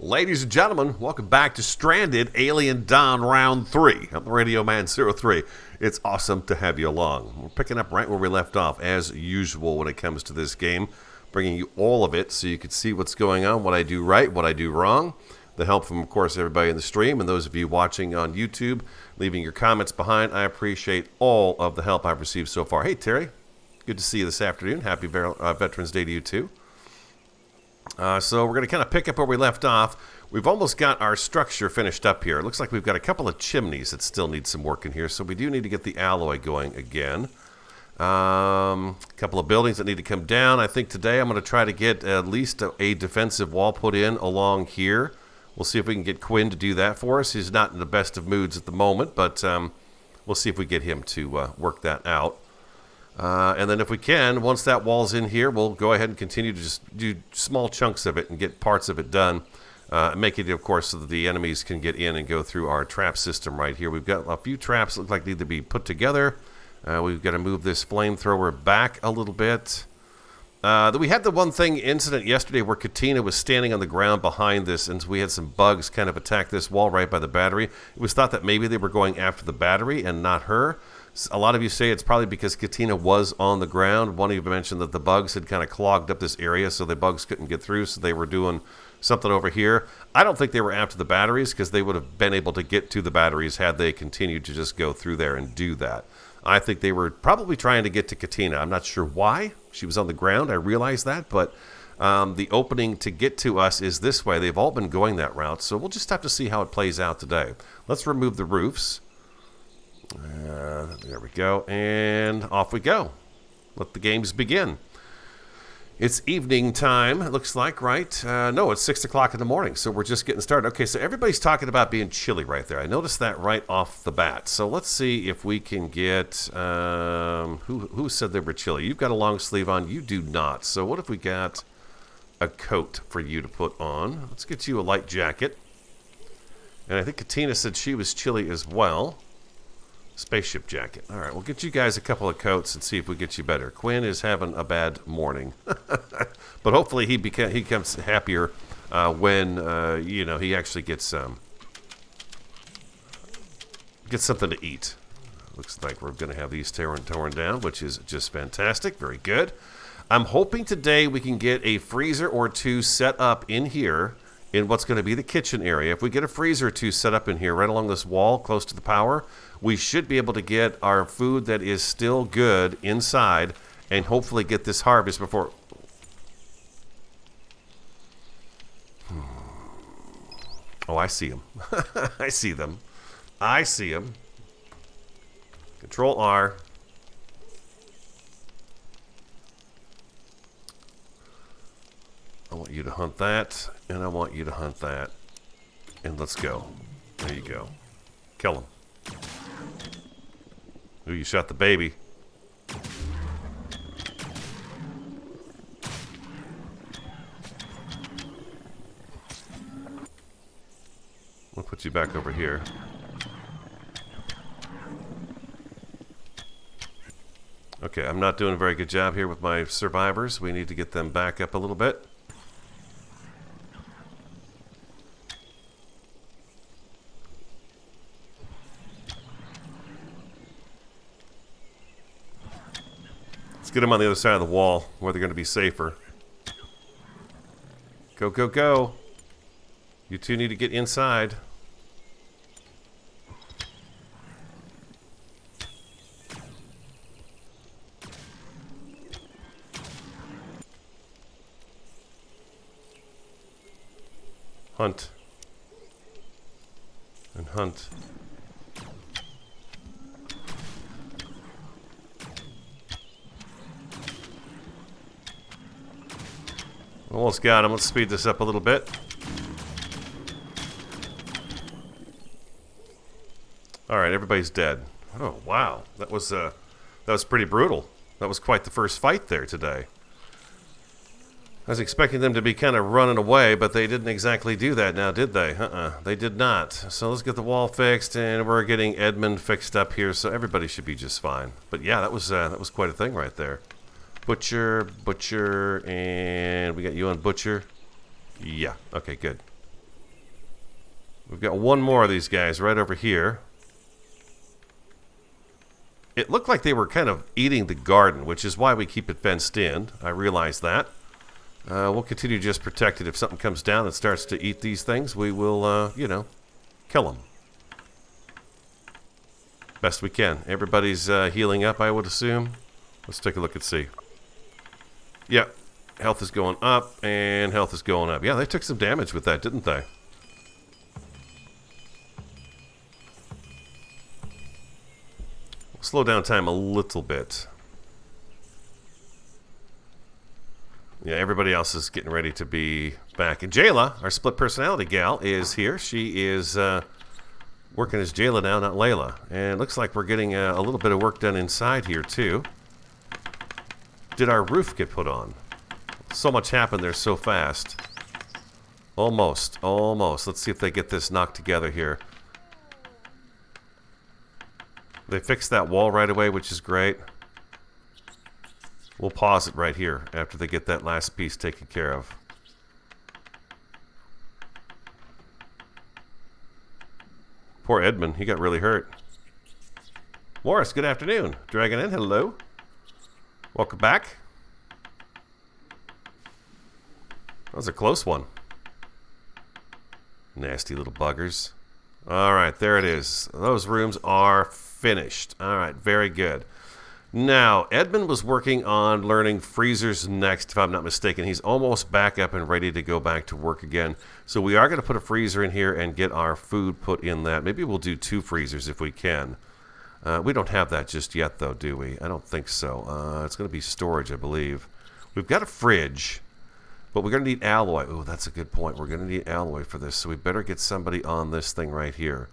Ladies and gentlemen, welcome back to Stranded Alien Dawn Round 3. I'm the Radio Man 03. It's awesome to have you along. We're picking up right where we left off, as usual when it comes to this game, bringing you all of it so you can see what's going on, what I do right, what I do wrong. The help from, of course, everybody in the stream and those of you watching on YouTube, leaving your comments behind. I appreciate all of the help I've received so far. Hey, Terry. Good to see you this afternoon. Happy Veterans Day to you, too. So we're going to kind of pick up where we left off. We've almost got our structure finished up here. It looks like we've got a couple of chimneys that still need some work in here, so we do need to get the alloy going again. A couple of buildings that need to come down. I think today I'm going to try to get at least a defensive wall put in along here. We'll see if we can get Quinn to do that for us. He's not in the best of moods at the moment, but we'll see if we get him to work that out. And then if we can, once that wall's in here, we'll go ahead and continue to just do small chunks of it and get parts of it done. Make it, of course, so that the enemies can get in and go through our trap system right here. We've got a few traps that look like need to be put together. We've got to move this flamethrower back a little bit. We had the one thing incident yesterday where Katina was standing on the ground behind this, and we had some bugs kind of attack this wall right by the battery. It was thought that maybe they were going after the battery and not her. A lot of you say it's probably because Katina was on the ground. One of you mentioned that the bugs had kind of clogged up this area, so the bugs couldn't get through, so they were doing something over here. I don't think they were after the batteries, because they would have been able to get to the batteries had they continued to just go through there and do that. I think they were probably trying to get to Katina. I'm not sure why. She was on the ground. I realize that, but the opening to get to us is this way. They've all been going that route, so we'll just have to see how it plays out today. Let's remove the roofs. There we go, and off we go. Let the games begin. It's evening time, it looks like, right? No, it's 6 o'clock in the morning, so we're just getting started. Okay, so everybody's talking about being chilly right there. I noticed that right off the bat. So let's see if we can get... who said they were chilly? You've got a long sleeve on. You do not. So what if we got a coat for you to put on? Let's get you a light jacket. And I think Katina said she was chilly as well. Spaceship jacket. All right, we'll get you guys a couple of coats and see if we get you better. Quinn is having a bad morning, but hopefully he becomes happier when he actually gets something to eat. Looks like we're going to have these torn down, which is just fantastic. Very good. I'm hoping today we can get a freezer or two set up in here in what's going to be the kitchen area. If we get a freezer or two set up in here right along this wall close to the power, we should be able to get our food that is still good inside and hopefully get this harvest before... Oh, I see them. I see them. I see them. Control R. I want you to hunt that, and I want you to hunt that. And let's go. There you go. Kill him. Ooh, you shot the baby. We'll put you back over here. Okay, I'm not doing a very good job here with my survivors. We need to get them back up a little bit. Let's get them on the other side of the wall where they're going to be safer. Go, go, go. You two need to get inside. Hunt. And hunt. Almost got him. Let's speed this up a little bit. All right, everybody's dead. Oh, wow. That was pretty brutal. That was quite the first fight there today. I was expecting them to be kind of running away, but they didn't exactly do that now, did they? They did not. So let's get the wall fixed, and we're getting Edmund fixed up here, so everybody should be just fine. But yeah, that was quite a thing right there. Butcher, and we got you on Butcher. Yeah, okay, good. We've got one more of these guys right over here. It looked like they were kind of eating the garden, which is why we keep it fenced in. I realize that. We'll continue to just protect it. If something comes down and starts to eat these things, we will, you know, kill them. Best we can. Everybody's healing up, I would assume. Let's take a look and see. Yep. Health is going up, and health is going up. Yeah, they took some damage with that, didn't they? We'll slow down time a little bit. Yeah, everybody else is getting ready to be back. And Jayla, our split personality gal, is here. She is working as Jayla now, not Layla. And it looks like we're getting a little bit of work done inside here, too. Did our roof get put on? So much happened there so fast. Almost. Almost. Let's see if they get this knocked together here. They fixed that wall right away, which is great. We'll pause it right here after they get that last piece taken care of. Poor Edmund, he got really hurt. Morris, good afternoon. Dragon in, hello. Welcome back. That was a close one. Nasty little buggers. Alright, there it is. Those rooms are finished. Alright, very good. Now, Edmund was working on learning freezers next, if I'm not mistaken. He's almost back up and ready to go back to work again. So we are going to put a freezer in here and get our food put in that. Maybe we'll do 2 freezers if we can. We don't have that just yet, though, do we? I don't think so. It's going to be storage, I believe. We've got a fridge, but we're going to need alloy. Oh, that's a good point. We're going to need alloy for this, so we better get somebody on this thing right here.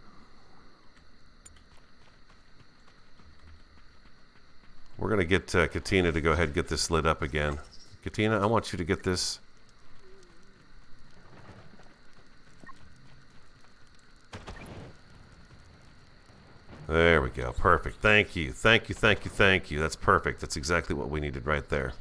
We're going to get Katina to go ahead and get this lit up again. Katina, I want you to get this. There we go. Perfect. Thank you. Thank you, thank you, thank you. That's perfect. That's exactly what we needed right there.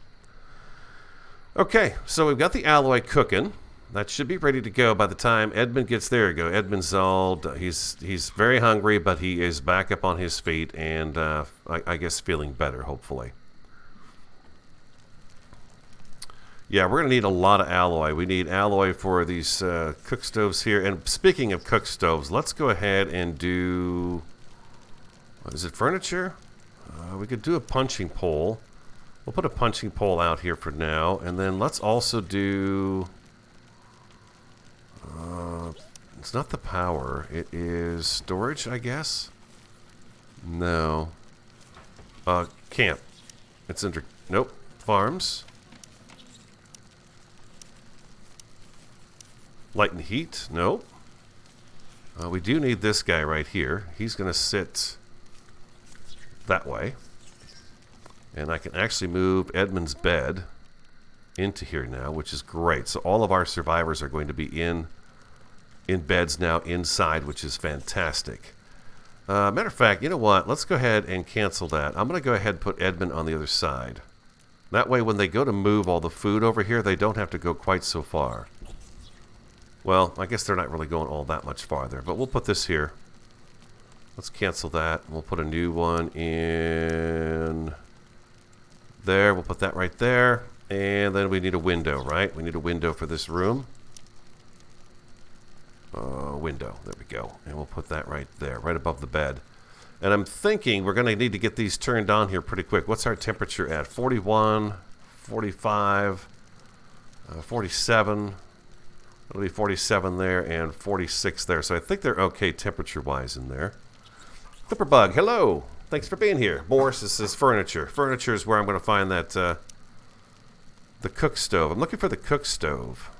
Okay, so we've got the alloy cooking. That should be ready to go by the time Edmund gets there. You go. Edmund's all, he's very hungry, but he is back up on his feet and I guess feeling better, hopefully. Yeah, we're going to need a lot of alloy. We need alloy for these cook stoves here. And speaking of cook stoves, let's go ahead and do, what is it, furniture? We could do a punching pole. We'll put a punching pole out here for now. And then let's also do... it's not the power. It is storage, I guess? No. Camp. It's under... Nope. Farms. Light and heat. Nope. We do need this guy right here. He's going to sit that way. And I can actually move Edmund's bed into here now, which is great. So all of our survivors are going to be in beds now inside, which is fantastic. Matter of fact, you know what? Let's go ahead and cancel that. I'm going to go ahead and put Edmund on the other side. That way, when they go to move all the food over here, they don't have to go quite so far. Well, I guess they're not really going all that much farther, but we'll put this here. Let's cancel that. We'll put a new one in there. We'll put that right there. And then we need a window, right? We need a window for this room. Window. There we go. And we'll put that right there, right above the bed. And I'm thinking we're going to need to get these turned on here pretty quick. What's our temperature at? 41, 45, 47. It'll be 47 there and 46 there. So I think they're okay temperature-wise in there. Clipperbug, hello. Thanks for being here. Morris, this is furniture. Furniture is where I'm going to find that the cook stove. I'm looking for the cook stove.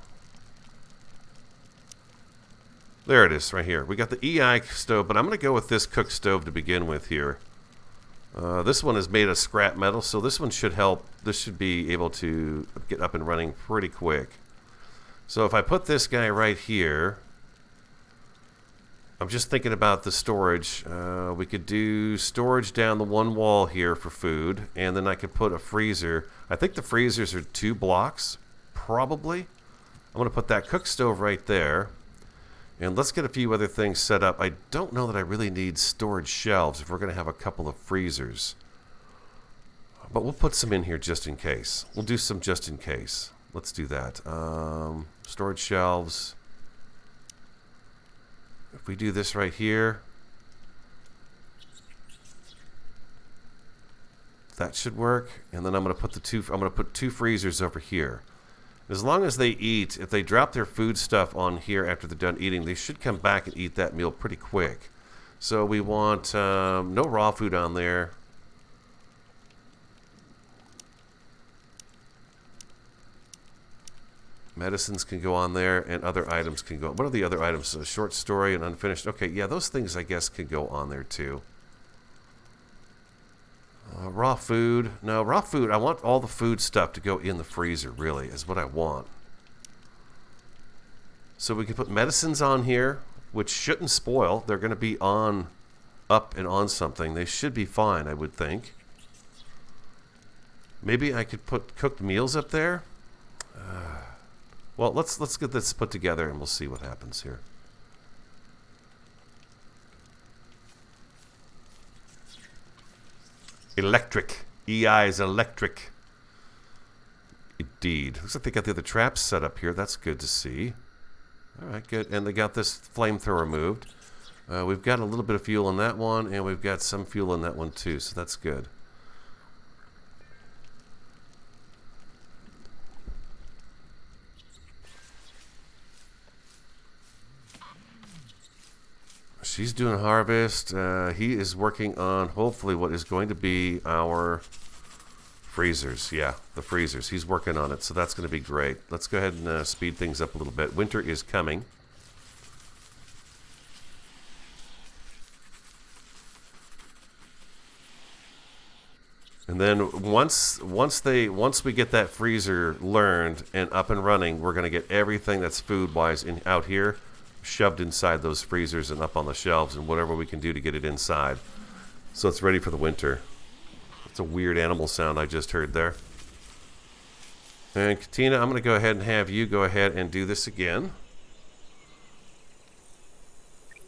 There it is, right here. We got the EI stove, but I'm going to go with this cook stove to begin with here. This one is made of scrap metal, so this one should help. This should be able to get up and running pretty quick. So if I put this guy right here, I'm just thinking about the storage. We could do storage down the one wall here for food, and then I could put a freezer. I think the freezers are 2 blocks, probably. I'm going to put that cook stove right there. And let's get a few other things set up. I don't know that I really need storage shelves if we're going to have a couple of freezers. But we'll put some in here just in case. We'll do some just in case. Let's do that. Storage shelves. If we do this right here, that should work. And then I'm going to put two freezers over here. As long as they eat, if they drop their food stuff on here after they're done eating, they should come back and eat that meal pretty quick. So we want no raw food on there. Medicines can go on there, and other items can go. What are the other items? A short story and unfinished. Okay, yeah, those things I guess can go on there too. Raw food. No, raw food. I want all the food stuff to go in the freezer, really, is what I want. So we can put medicines on here, which shouldn't spoil. They're going to be up and on something. They should be fine, I would think. Maybe I could put cooked meals up there. Well, let's get this put together and we'll see what happens here. Electric. EI is electric. Indeed. Looks like they got the other traps set up here. That's good to see. All right, good. And they got this flamethrower moved. We've got a little bit of fuel in that one, and we've got some fuel in that one too, so that's good. She's doing harvest. He is working on hopefully what is going to be our freezers. Yeah, the freezers. He's working on it, so that's going to be great. Let's go ahead and speed things up a little bit. Winter is coming. And then once we get that freezer learned and up and running, we're going to get everything that's food-wise out here shoved inside those freezers and up on the shelves and whatever we can do to get it inside. So it's ready for the winter. It's a weird animal sound I just heard there. And Katina, I'm going to go ahead and have you go ahead and do this again.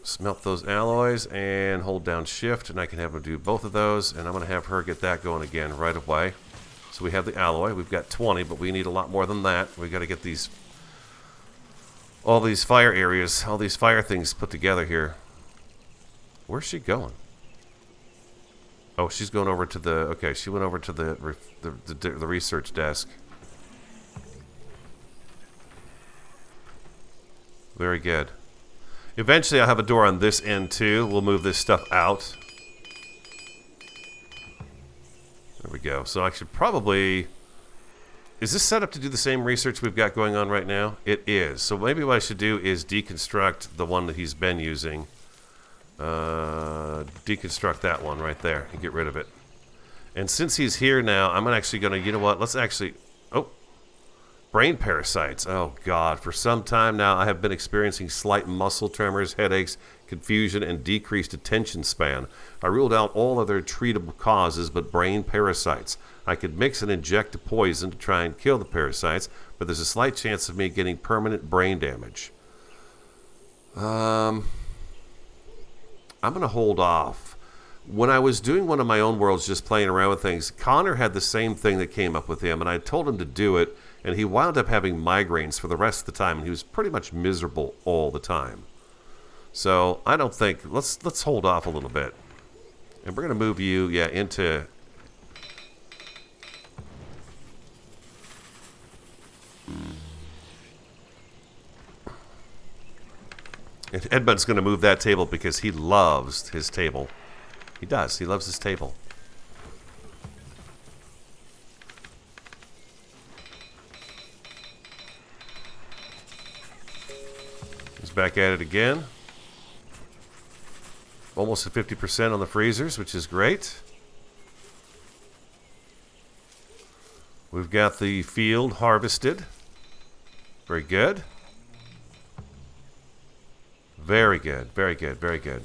Smelt those alloys and hold down shift, and I can have her do both of those, and I'm going to have her get that going again right away. So we have the alloy. We've got 20, but we need a lot more than that. We've got to get all these fire areas, all these fire things put together here. Where's she going? Oh, she's going over to the... Okay, she went over to the research desk. Very good. Eventually, I'll have a door on this end, too. We'll move this stuff out. There we go. So I should probably... Is this set up to do the same research we've got going on right now? It is. So maybe what I should do is deconstruct the one that he's been using. Deconstruct that one right there and get rid of it. And since he's here now, I'm actually going to... You know what? Let's actually... Oh. Brain parasites. Oh, God. For some time now, I have been experiencing slight muscle tremors, headaches, confusion, and decreased attention span. I ruled out all other treatable causes but brain parasites. I could mix and inject a poison to try and kill the parasites, but there's a slight chance of me getting permanent brain damage. I'm going to hold off. When I was doing one of my own worlds, just playing around with things, Connor had the same thing that came up with him, and I told him to do it, and he wound up having migraines for the rest of the time, and he was pretty much miserable all the time. So I don't think... Let's hold off a little bit. And we're going to move you, into... And Edmund's going to move that table because he loves his table. He does. He loves his table. He's back at it again. Almost at 50% on the freezers, which is great. We've got the field harvested. Very good. Very good, very good, very good.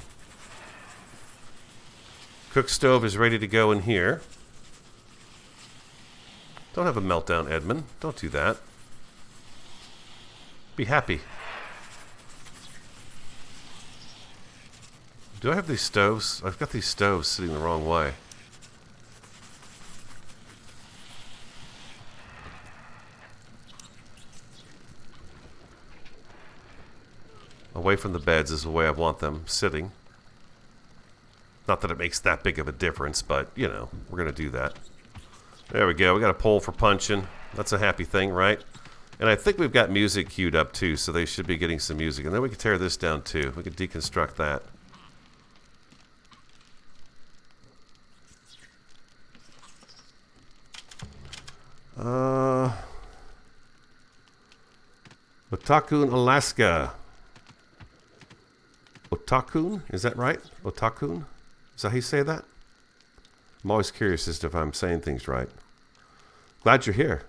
Cook stove is ready to go in here. Don't have a meltdown, Edmund. Don't do that. Be happy. Do I have these stoves? I've got these stoves sitting the wrong way. Away from the beds is the way I want them sitting. Not that it makes that big of a difference, but, you know, we're going to do that. There we go. We got a pole for punching. That's a happy thing, right? And I think we've got music queued up, too, so they should be getting some music. And then we can tear this down, too. We can deconstruct that. Otakun, Alaska. Otakun? Is that right? Otakun? Is that how you say that? I'm always curious as to if I'm saying things right. Glad you're here.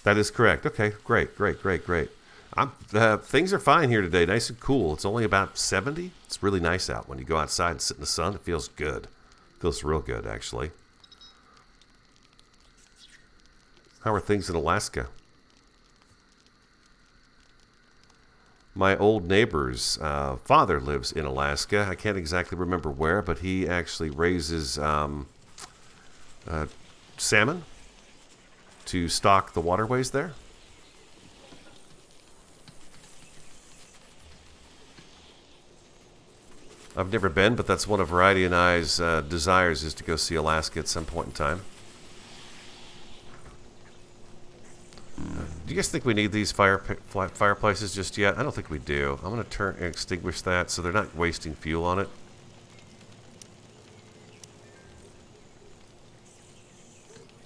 That is correct. Okay, great. Things are fine here today. Nice and cool. It's only about 70. It's really nice out. When you go outside and sit in the sun, it feels good. It feels real good, actually. How are things in Alaska? My old neighbor's father lives in Alaska. I can't exactly remember where, but he actually raises salmon to stock the waterways there. I've never been, but that's one of Variety and I's desires, is to go see Alaska at some point in time. Do you guys think we need these fireplaces just yet? I don't think we do. I'm going to turn and extinguish that so they're not wasting fuel on it.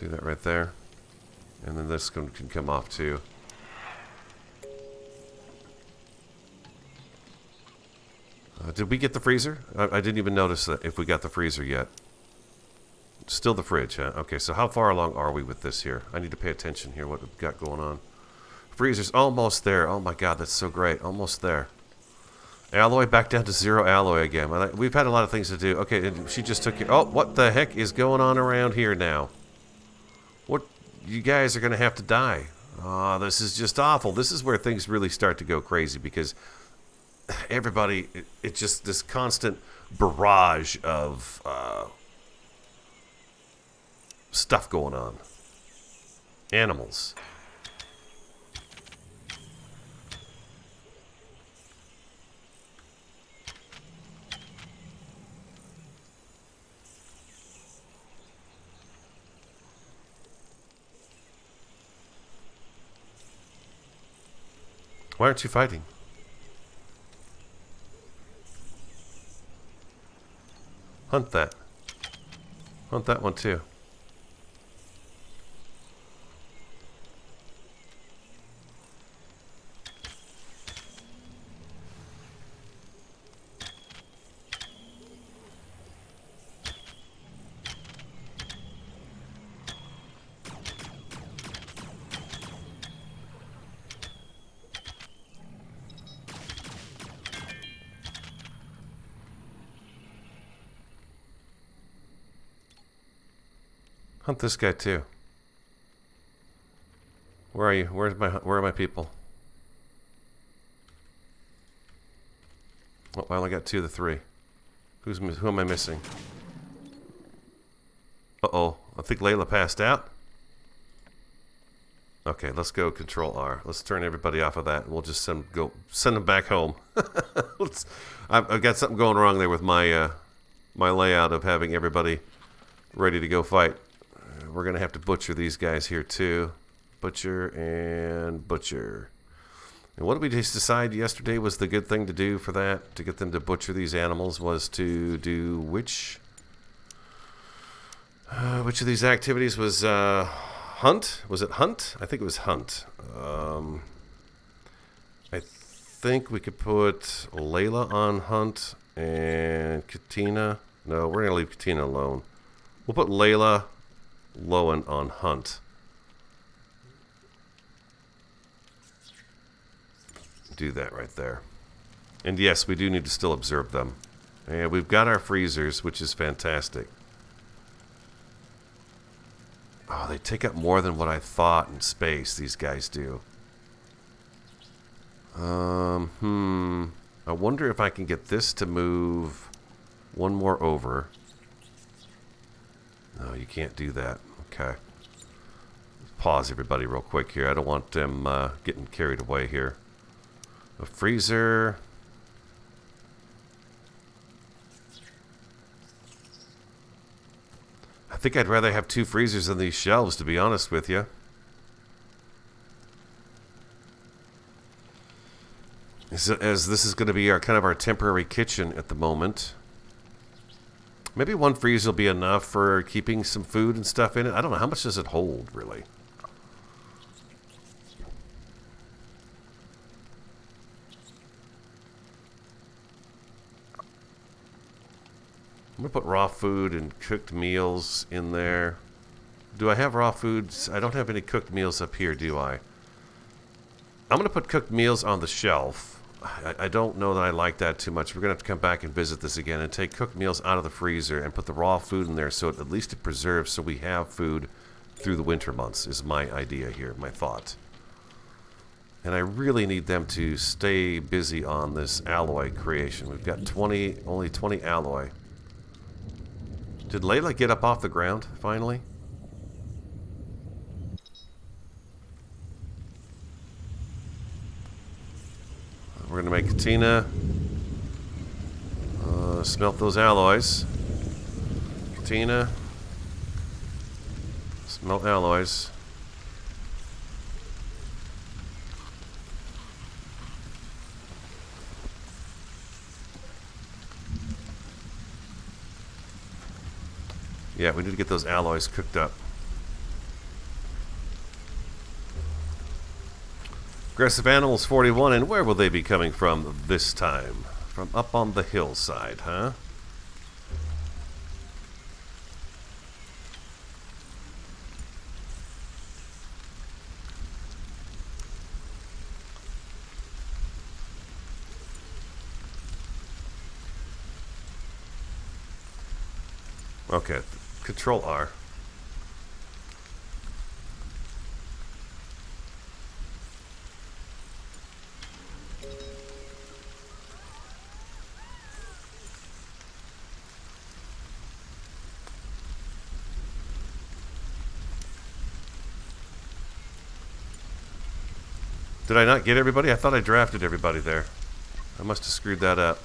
Do that right there. And then this one can come off too. Did we get the freezer? I didn't even notice that if we got the freezer yet. Still the fridge, huh? Okay, so how far along are we with this here? I need to pay attention here, what we've got going on. Freezer's almost there. Oh my god, that's so great. Almost there. Alloy back down to 0 alloy again. We've had a lot of things to do. Okay, and she just took it. Oh, what the heck is going on around here now? What? You guys are going to have to die. Oh, this is just awful. This is where things really start to go crazy because everybody, it's just this constant barrage of stuff going on. Animals. Why aren't you fighting? Hunt that. Hunt that one too. Hunt this guy too. Where are you? Where are my people? Oh, I only got 2 of the 3. Who am I missing? Uh-oh. I think Layla passed out. Okay, let's go Control R. Let's turn everybody off of that, and we'll just send them back home. I've got something going wrong there with my my layout of having everybody ready to go fight. We're going to have to butcher these guys here too. Butcher and butcher. And what did we just decide yesterday was the good thing to do for that? To get them to butcher these animals was to do which of these activities was hunt? Was it hunt? I think it was hunt. I think we could put Layla on hunt and Katina. No, we're going to leave Katina alone. We'll put Layla Lowen on hunt. Do that right there. And yes, we do need to still observe them. And we've got our freezers, which is fantastic. Oh, they take up more than what I thought in space, these guys do. I wonder if I can get this to move one more over. No, you can't do that. Okay. Pause everybody real quick here. I don't want them getting carried away here. A freezer. I think I'd rather have 2 freezers than these shelves, to be honest with you. As this is going to be our kind of our temporary kitchen at the moment. Maybe 1 freezer will be enough for keeping some food and stuff in it. I don't know. How much does it hold, really? I'm going to put raw food and cooked meals in there. Do I have raw foods? I don't have any cooked meals up here, do I? I'm going to put cooked meals on the shelf. I don't know that I like that too much. We're going to have to come back and visit this again and take cooked meals out of the freezer and put the raw food in there so at least it preserves so we have food through the winter months is my idea here, my thought. And I really need them to stay busy on this alloy creation. We've got only 20 alloy. Did Layla get up off the ground, finally? We're going to make Katina smelt those alloys. Katina, smelt alloys. Yeah, we need to get those alloys cooked up. Aggressive Animals 41, and where will they be coming from this time? From up on the hillside, huh? Okay, Control R. Did I not get everybody? I thought I drafted everybody there. I must have screwed that up.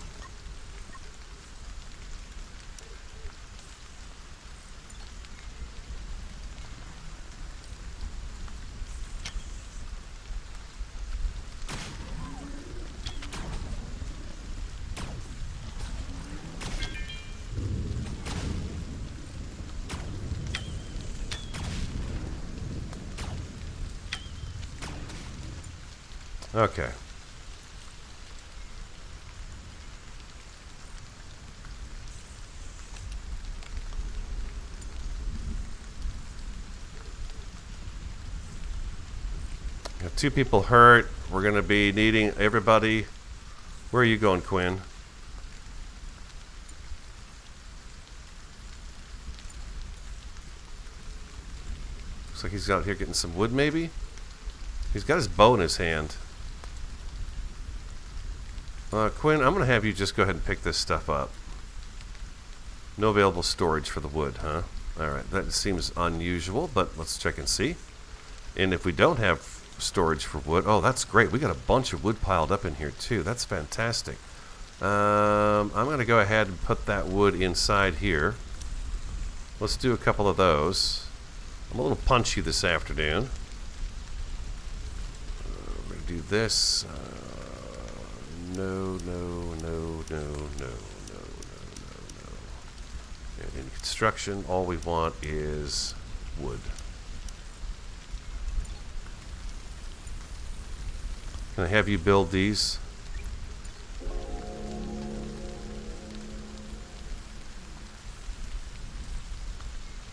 Okay. Got 2 people hurt. We're going to be needing everybody. Where are you going, Quinn? Looks like he's out here getting some wood, maybe? He's got his bow in his hand. Quinn, I'm going to have you just go ahead and pick this stuff up. No available storage for the wood, huh? Alright, that seems unusual, but let's check and see. And if we don't have storage for wood, oh, that's great. We got a bunch of wood piled up in here, too. That's fantastic. I'm going to go ahead and put that wood inside here. Let's do a couple of those. I'm a little punchy this afternoon. We're going to do this. No. And in construction, all we want is wood. Can I have you build these?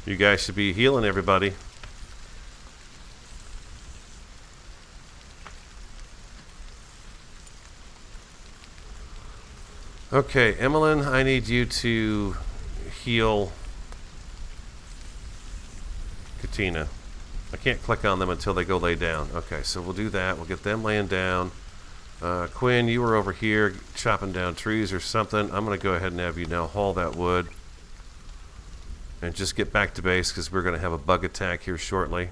You guys should be healing everybody. Okay, Emmeline, I need you to heal Katina. I can't click on them until they go lay down. Okay, so we'll do that. We'll get them laying down. Quinn, you were over here chopping down trees or something. I'm going to go ahead and have you now haul that wood. And just get back to base because we're going to have a bug attack here shortly.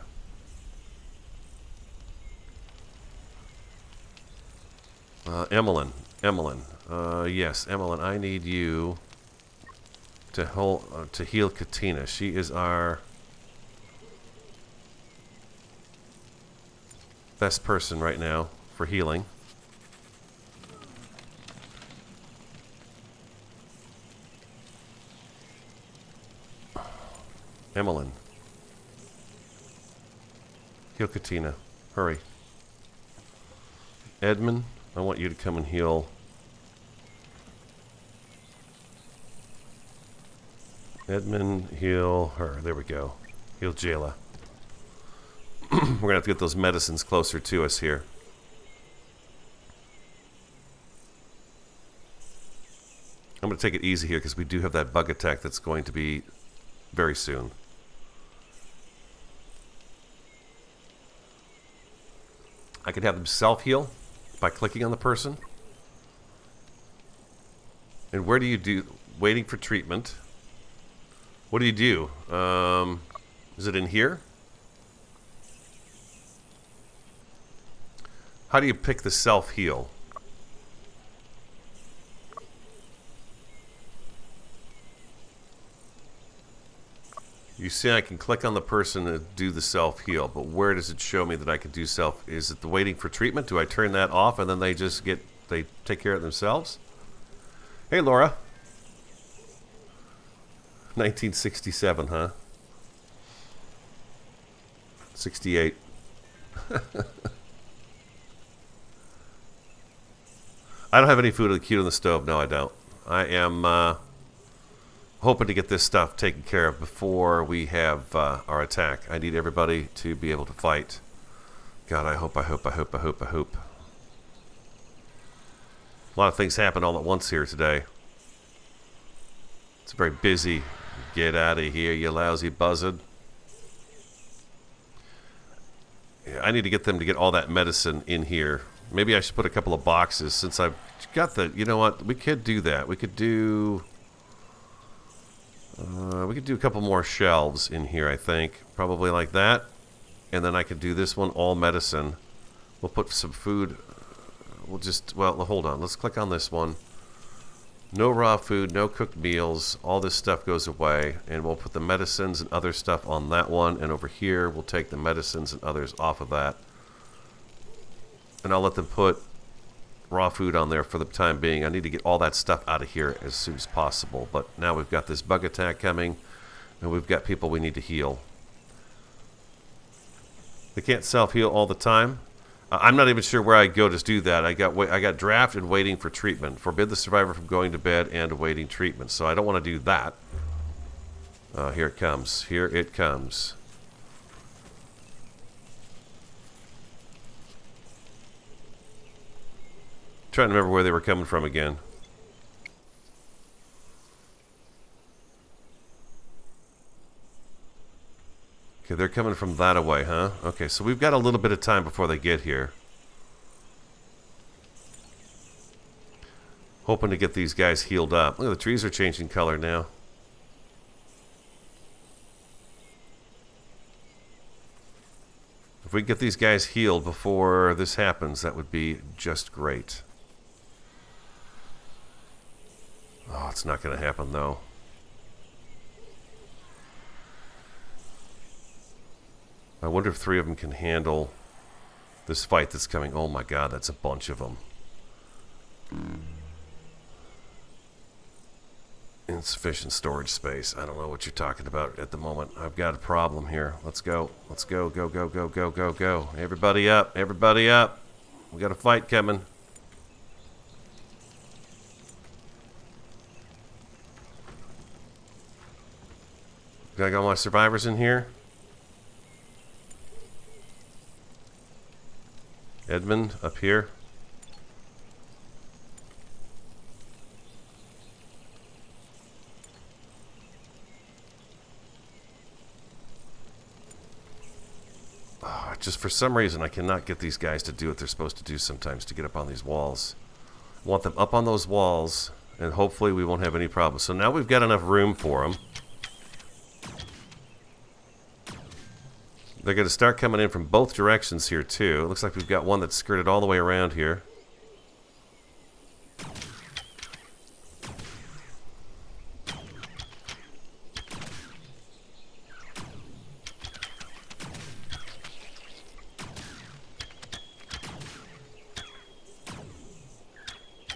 Emmeline. Yes, Emmeline, I need you to heal Katina. She is our best person right now for healing. Emmeline. Heal Katina. Hurry. Edmund, I want you to come and heal. Edmund, heal her. There we go. Heal Jayla. We're going to have to get those medicines closer to us here. I'm going to take it easy here because we do have that bug attack that's going to be very soon. I could have them self-heal by clicking on the person. And where do you do... Waiting for treatment. What do you do? Is it in here? How do you pick the self-heal? You see I can click on the person to do the self-heal, but where does it show me that I can do self... Is it the waiting for treatment? Do I turn that off and then they just get... They take care of themselves? Hey, Laura. 1967, huh? 68. I don't have any food queued on the stove. No, I don't. I am hoping to get this stuff taken care of before we have our attack. I need everybody to be able to fight. God, I hope. A lot of things happen all at once here today. It's very busy. Get out of here, you lousy buzzard. Yeah, I need to get them to get all that medicine in here. Maybe I should put a couple of boxes since I've got the... You know what? We could do that. We could do a couple more shelves in here, I think. Probably like that. And then I could do this one, all medicine. We'll put some food. We'll just... Well, hold on. Let's click on this one. No raw food, no cooked meals. All this stuff goes away. And we'll put the medicines and other stuff on that one. And over here, we'll take the medicines and others off of that. And I'll let them put raw food on there for the time being. I need to get all that stuff out of here as soon as possible. But now we've got this bug attack coming. And we've got people we need to heal. They can't self-heal all the time. I'm not even sure where I go to do that. I got draft and waiting for treatment. Forbid the survivor from going to bed and awaiting treatment. So I don't want to do that. Here it comes. Here it comes. Trying to remember where they were coming from again. Okay, they're coming from that away, huh? Okay, so we've got a little bit of time before they get here. Hoping to get these guys healed up. Look, the trees are changing color now. If we get these guys healed before this happens, that would be just great. Oh, it's not going to happen, though. I wonder if 3 of them can handle this fight that's coming. Oh my god, that's a bunch of them. Insufficient storage space. I don't know what you're talking about at the moment. I've got a problem here. Let's go. Let's go. Go, go, go, go, go, go. Everybody up. Everybody up. We got a fight coming. Got all my survivors in here. Edmund, up here. Oh, just for some reason, I cannot get these guys to do what they're supposed to do sometimes to get up on these walls. I want them up on those walls, and hopefully we won't have any problems. So now we've got enough room for them. They're going to start coming in from both directions here, too. It looks like we've got one that's skirted all the way around here.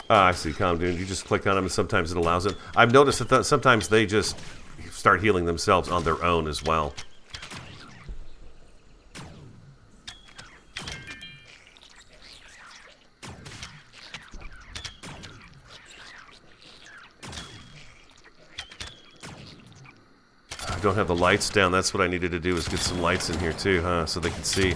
Ah, I see, Calm Dude. You just click on them and sometimes it allows it. I've noticed that sometimes they just start healing themselves on their own as well. I don't have the lights down. That's what I needed to do, is get some lights in here too, huh? So they can see.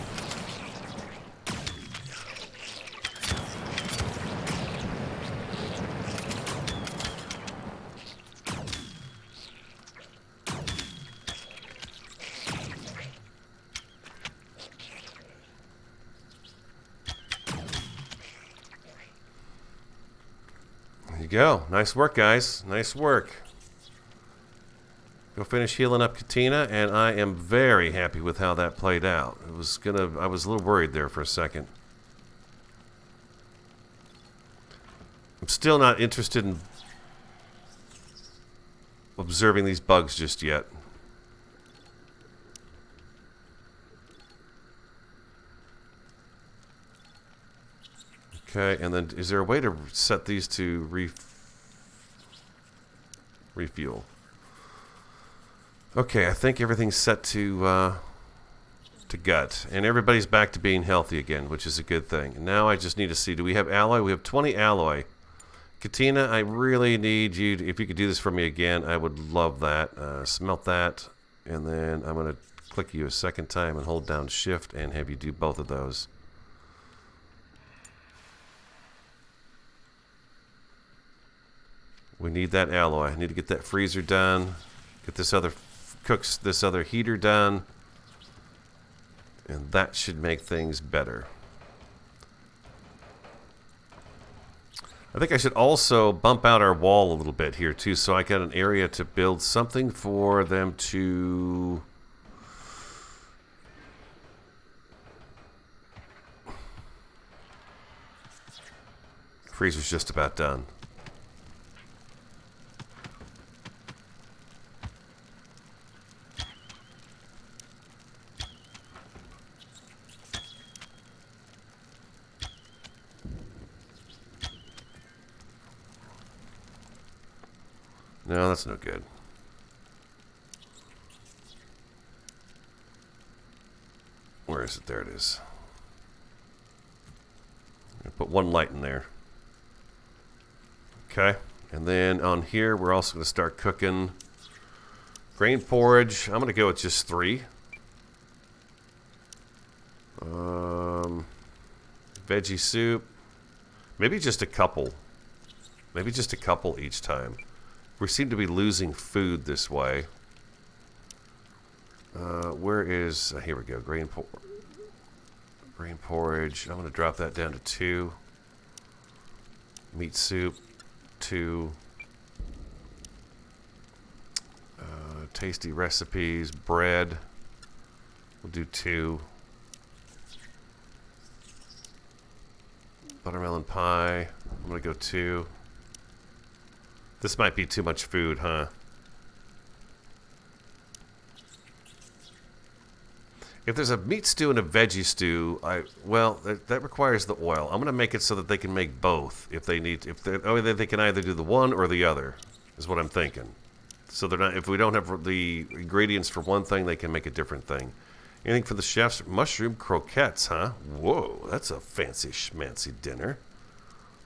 There you go. Nice work, guys. Nice work. Go finish healing up Katina, and I am very happy with how that played out. I was a little worried there for a second. I'm still not interested in observing these bugs just yet. Okay, and then is there a way to set these to refuel? Okay, I think everything's set to gut, and everybody's back to being healthy again, which is a good thing. And now I just need to see, do we have alloy? We have 20 alloy. Katina, I really need you to, if you could do this for me again, I would love that. Smelt that, and then I'm going to click you a second time and hold down shift and have you do both of those. We need that alloy. I need to get that freezer done, get this other heater done, and that should make things better. I think I should also bump out our wall a little bit here too, so I got an area to build something for them to... Freezer's just about done. No, that's no good. Where is it? There it is. I'm gonna put one light in there. Okay. And then on here, we're also going to start cooking grain porridge. I'm going to go with just 3. Veggie soup. Maybe just a couple. Maybe just a couple each time. We seem to be losing food this way. Where is... here we go. Grain porridge. I'm going to drop that down to 2. Meat soup, 2. Tasty recipes. Bread. We'll do 2. Buttermelon pie. I'm going to go 2. This might be too much food, huh? If there's a meat stew and a veggie stew, that requires the oil. I'm going to make it so that they can make both if they need. They can either do the one or the other, is what I'm thinking. So they're not. If we don't have the ingredients for one thing, they can make a different thing. Anything for the chefs? Mushroom croquettes, huh? Whoa, that's a fancy schmancy dinner.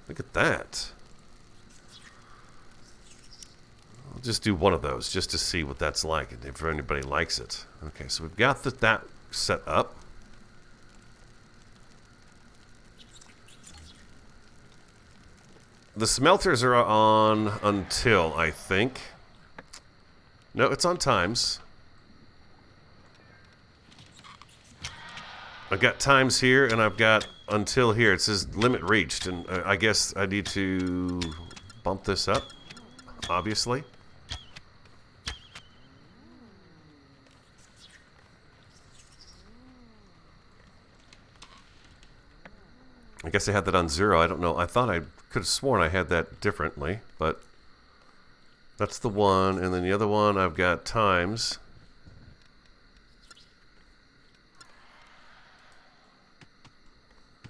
Look at that. I'll just do one of those just to see what that's like and if anybody likes it. Okay, so we've got that set up. The smelters are on until, I think. No, it's on times. I've got times here, and I've got until here. It says limit reached, and I guess I need to bump this up, obviously. I guess I had that on 0. I don't know. I thought I could have sworn I had that differently, but that's the one. And then the other one I've got times.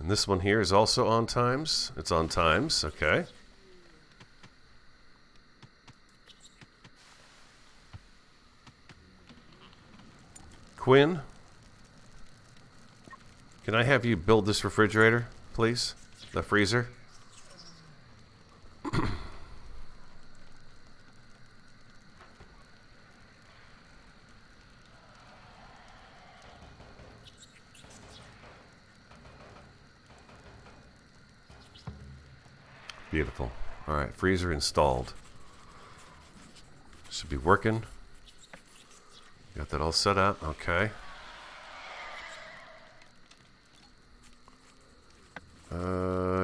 And this one here is also on times. It's on times. Okay. Quinn, can I have you build this refrigerator, please? The freezer? Beautiful. All right, freezer installed. Should be working. Got that all set up. Okay.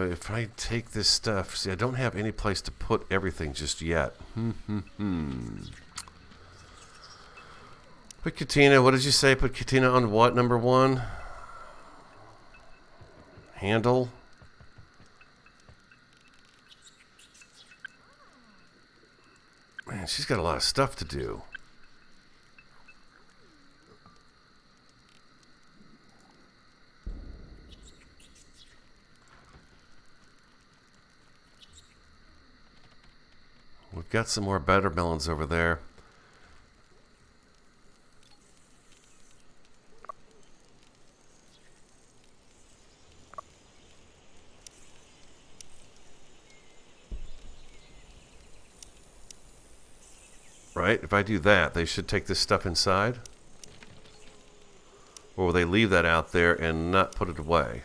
If I take this stuff, see, I don't have any place to put everything just yet. Put Katina. What did you say? Put Katina on what? Number 1? Handle. Man, she's got a lot of stuff to do. We've got some more better melons over there. Right? If I do that, they should take this stuff inside. Or will they leave that out there and not put it away?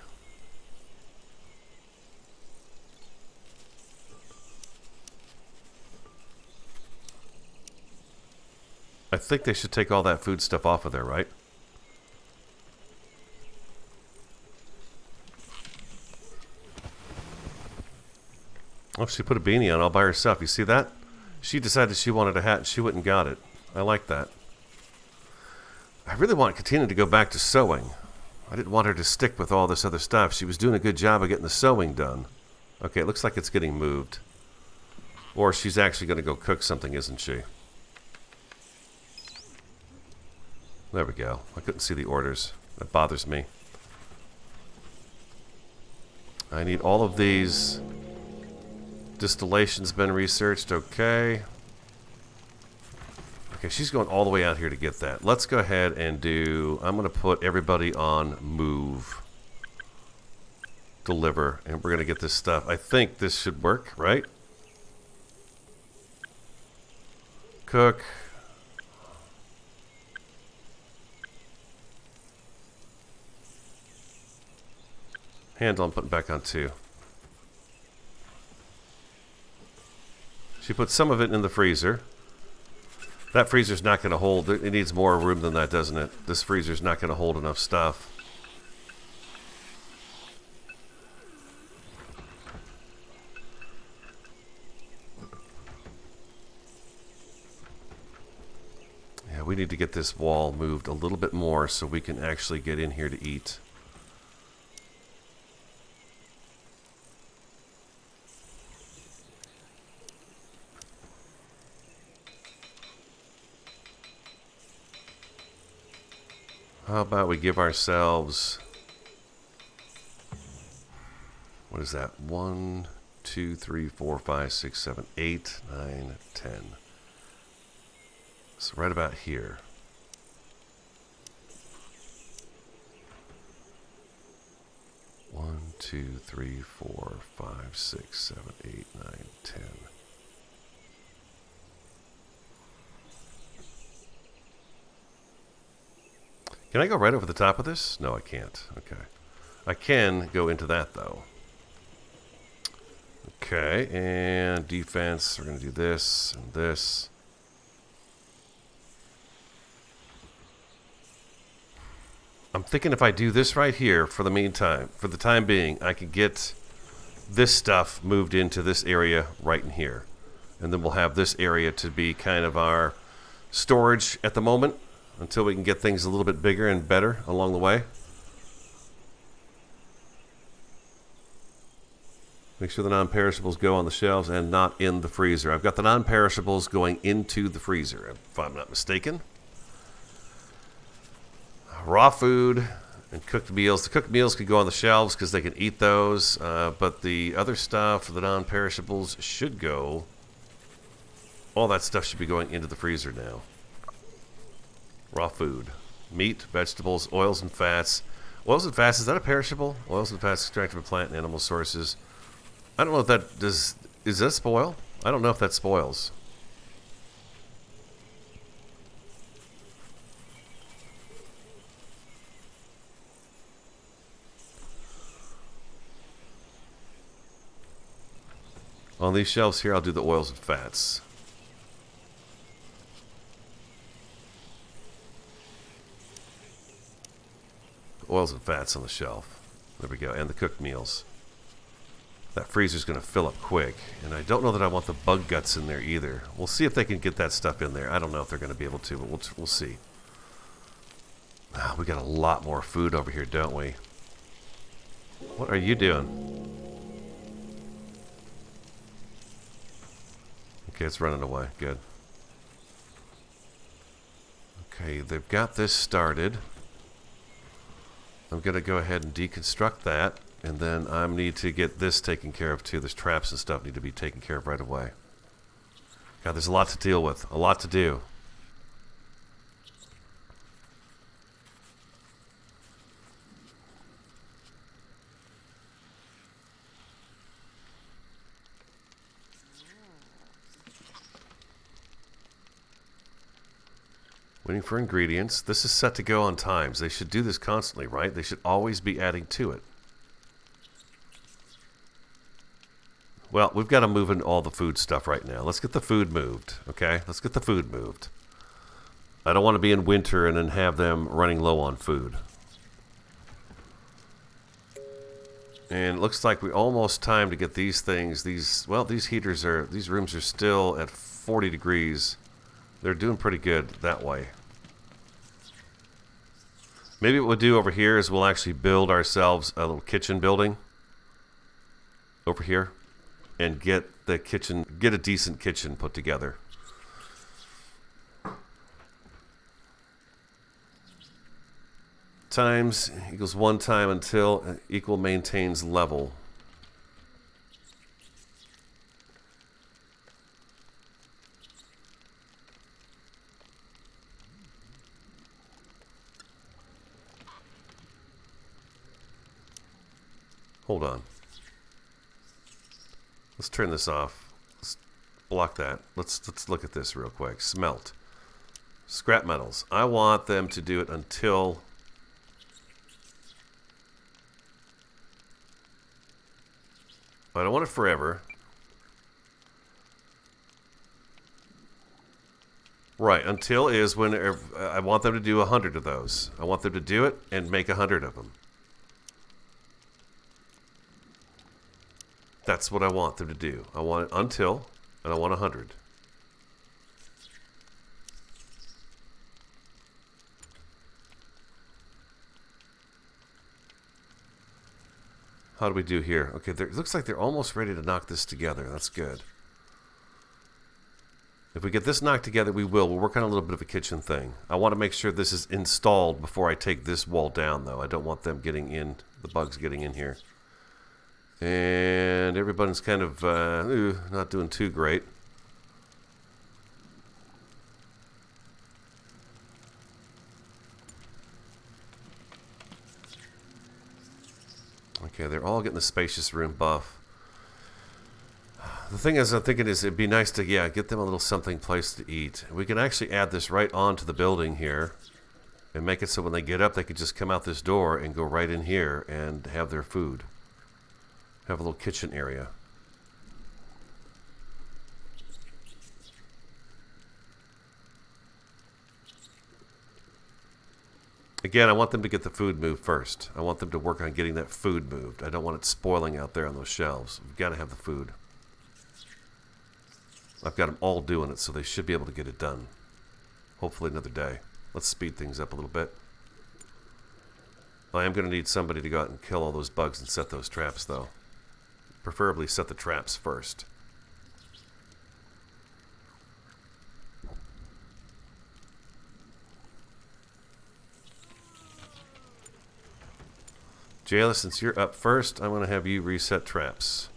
I think they should take all that food stuff off of there, right? Oh, she put a beanie on all by herself. You see that? She decided she wanted a hat and she went and got it. I like that. I really want Katina to go back to sewing. I didn't want her to stick with all this other stuff. She was doing a good job of getting the sewing done. Okay, it looks like it's getting moved. Or she's actually going to go cook something, isn't she? There we go. I couldn't see the orders. That bothers me. I need all of these. Distillation's been researched. Okay. Okay, she's going all the way out here to get that. Let's go ahead and do... I'm going to put everybody on move. Deliver. And we're going to get this stuff. I think this should work, right? Cook. Handle, I'm putting back on 2. She put some of it in the freezer. That freezer's not going to hold. It needs more room than that, doesn't it? This freezer's not going to hold enough stuff. Yeah, we need to get this wall moved a little bit more so we can actually get in here to eat. How about we give ourselves, what is that? 1, 2, 3, 4, 5, 6, 7, 8, 9, 10. So right about here. One, 2, 3, 4, 5, 6, 7, 8, 9, 10. Can I go right over the top of this? No, I can't. Okay. I can go into that, though. Okay, and defense. We're going to do this and this. I'm thinking if I do this right here for the meantime, for the time being, I can get this stuff moved into this area right in here. And then we'll have this area to be kind of our storage at the moment until we can get things a little bit bigger and better along the way. Make sure the non-perishables go on the shelves and not in the freezer. I've got the non-perishables going into the freezer, if I'm not mistaken. Raw food and cooked meals. The cooked meals could go on the shelves because they can eat those, but the other stuff, the non-perishables, should go. All that stuff should be going into the freezer now. Raw food. Meat, vegetables, oils and fats. Oils and fats, is that a perishable? Oils and fats extracted from plant and animal sources. I don't know if that does. Is that spoil? I don't know if that spoils. On these shelves here, I'll do the oils and fats. Oils and fats on the shelf. There we go. And the cooked meals. That freezer's going to fill up quick. And I don't know that I want the bug guts in there either. We'll see if they can get that stuff in there. I don't know if they're going to be able to, but we'll see. We got a lot more food over here, don't we? What are you doing? Okay, it's running away. Good. Okay, they've got this started. I'm going to go ahead and deconstruct that, and then I need to get this taken care of too. There's traps and stuff need to be taken care of right away. God, there's a lot to deal with. A lot to do. Waiting for ingredients. This is set to go on times. They should do this constantly, right? They should always be adding to it. Well, we've got to move in all the food stuff right now. Let's get the food moved, okay? Let's get the food moved. I don't want to be in winter and then have them running low on food. And it looks like we almost time to get these things. These heaters are, these rooms are still at 40 degrees. They're doing pretty good that way. Maybe what we'll do over here is we'll actually build ourselves a little kitchen building over here and get the kitchen, get a decent kitchen put together. Times equals 1 time until equal maintains level. Hold on. Let's turn this off. Let's block that. Let's look at this real quick. Smelt. Scrap metals. I want them to do it until I don't want it forever. Right, until is when I want them to do 100 of those. I want them to do it and make 100 of them. That's what I want them to do. I want it until, and I want 100. How do we do here? Okay, it looks like they're almost ready to knock this together. That's good. If we get this knocked together, we will. We'll work on a little bit of a kitchen thing. I want to make sure this is installed before I take this wall down, though. I don't want them getting in, the bugs getting in here. And everybody's kind of not doing too great. Okay, they're all getting the spacious room buff. The thing is, I'm thinking is it'd be nice to, get them a little something place to eat. We can actually add this right onto the building here and make it so when they get up, they can just come out this door and go right in here and have their food. Have a little kitchen area. Again, I want them to get the food moved first. I want them to work on getting that food moved. I don't want it spoiling out there on those shelves. We've got to have the food. I've got them all doing it, so they should be able to get it done. Hopefully another day. Let's speed things up a little bit. I am going to need somebody to go out and kill all those bugs and set those traps, though. Preferably set the traps first. Jayla, since you're up first, I'm going to have you reset traps.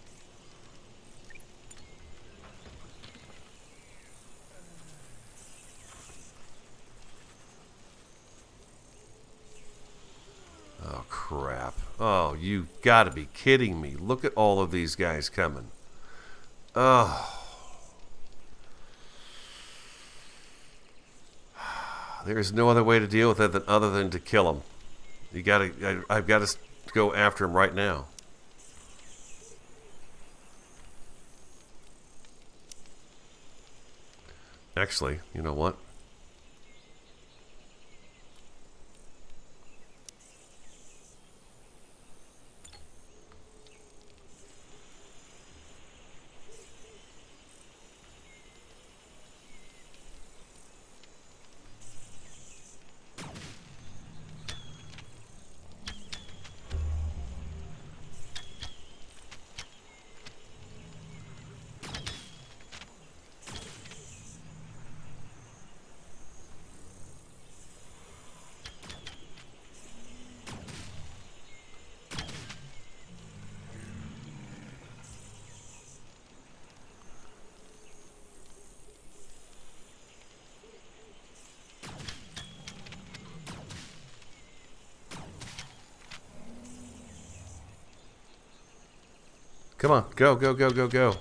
Oh, crap. Oh, you gotta be kidding me. Look at all of these guys coming. Oh. There's no other way to deal with it other than to kill them. You gotta, I've got to go after them right now. Actually, you know what? Come on, go, go, go, go, go.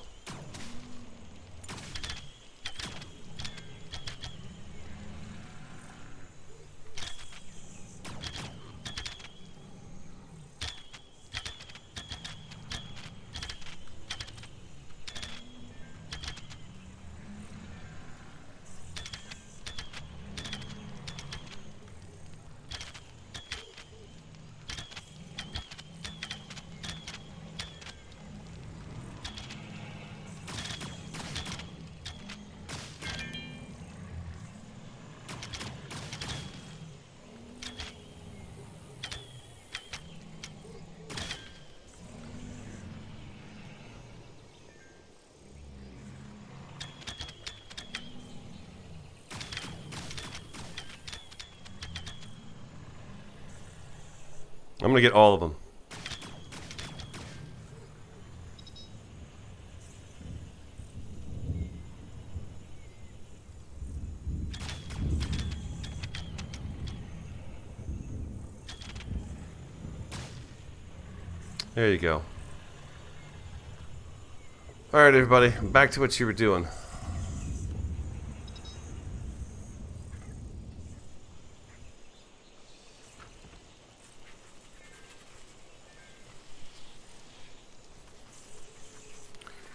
I'm going to get all of them. There you go. All right, everybody, back to what you were doing.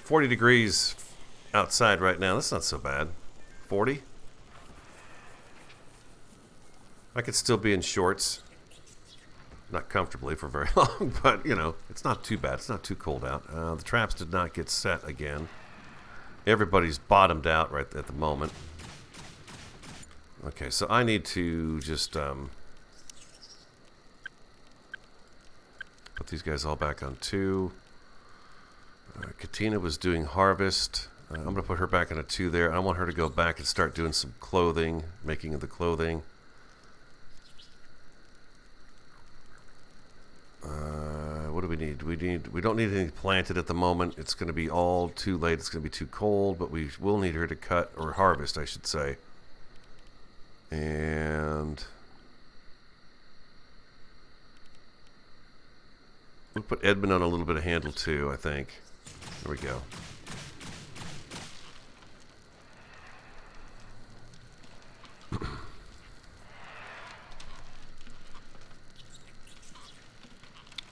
$40 outside right now. That's not so bad. 40. I could still be in shorts. Not comfortably for very long, but, you know, it's not too bad. It's not too cold out. The traps did not get set again. Everybody's bottomed out right at the moment. Okay, so I need to just put these guys all back on 2. Katina was doing harvest. I'm going to put her back on a 2 there. I want her to go back and start doing some clothing, making of the clothing. What do we need? We don't need anything planted at the moment. It's going to be all too late. It's going to be too cold, but we will need her to cut, or harvest, I should say. And we'll put Edmund on a little bit of handle too, I think. There we go.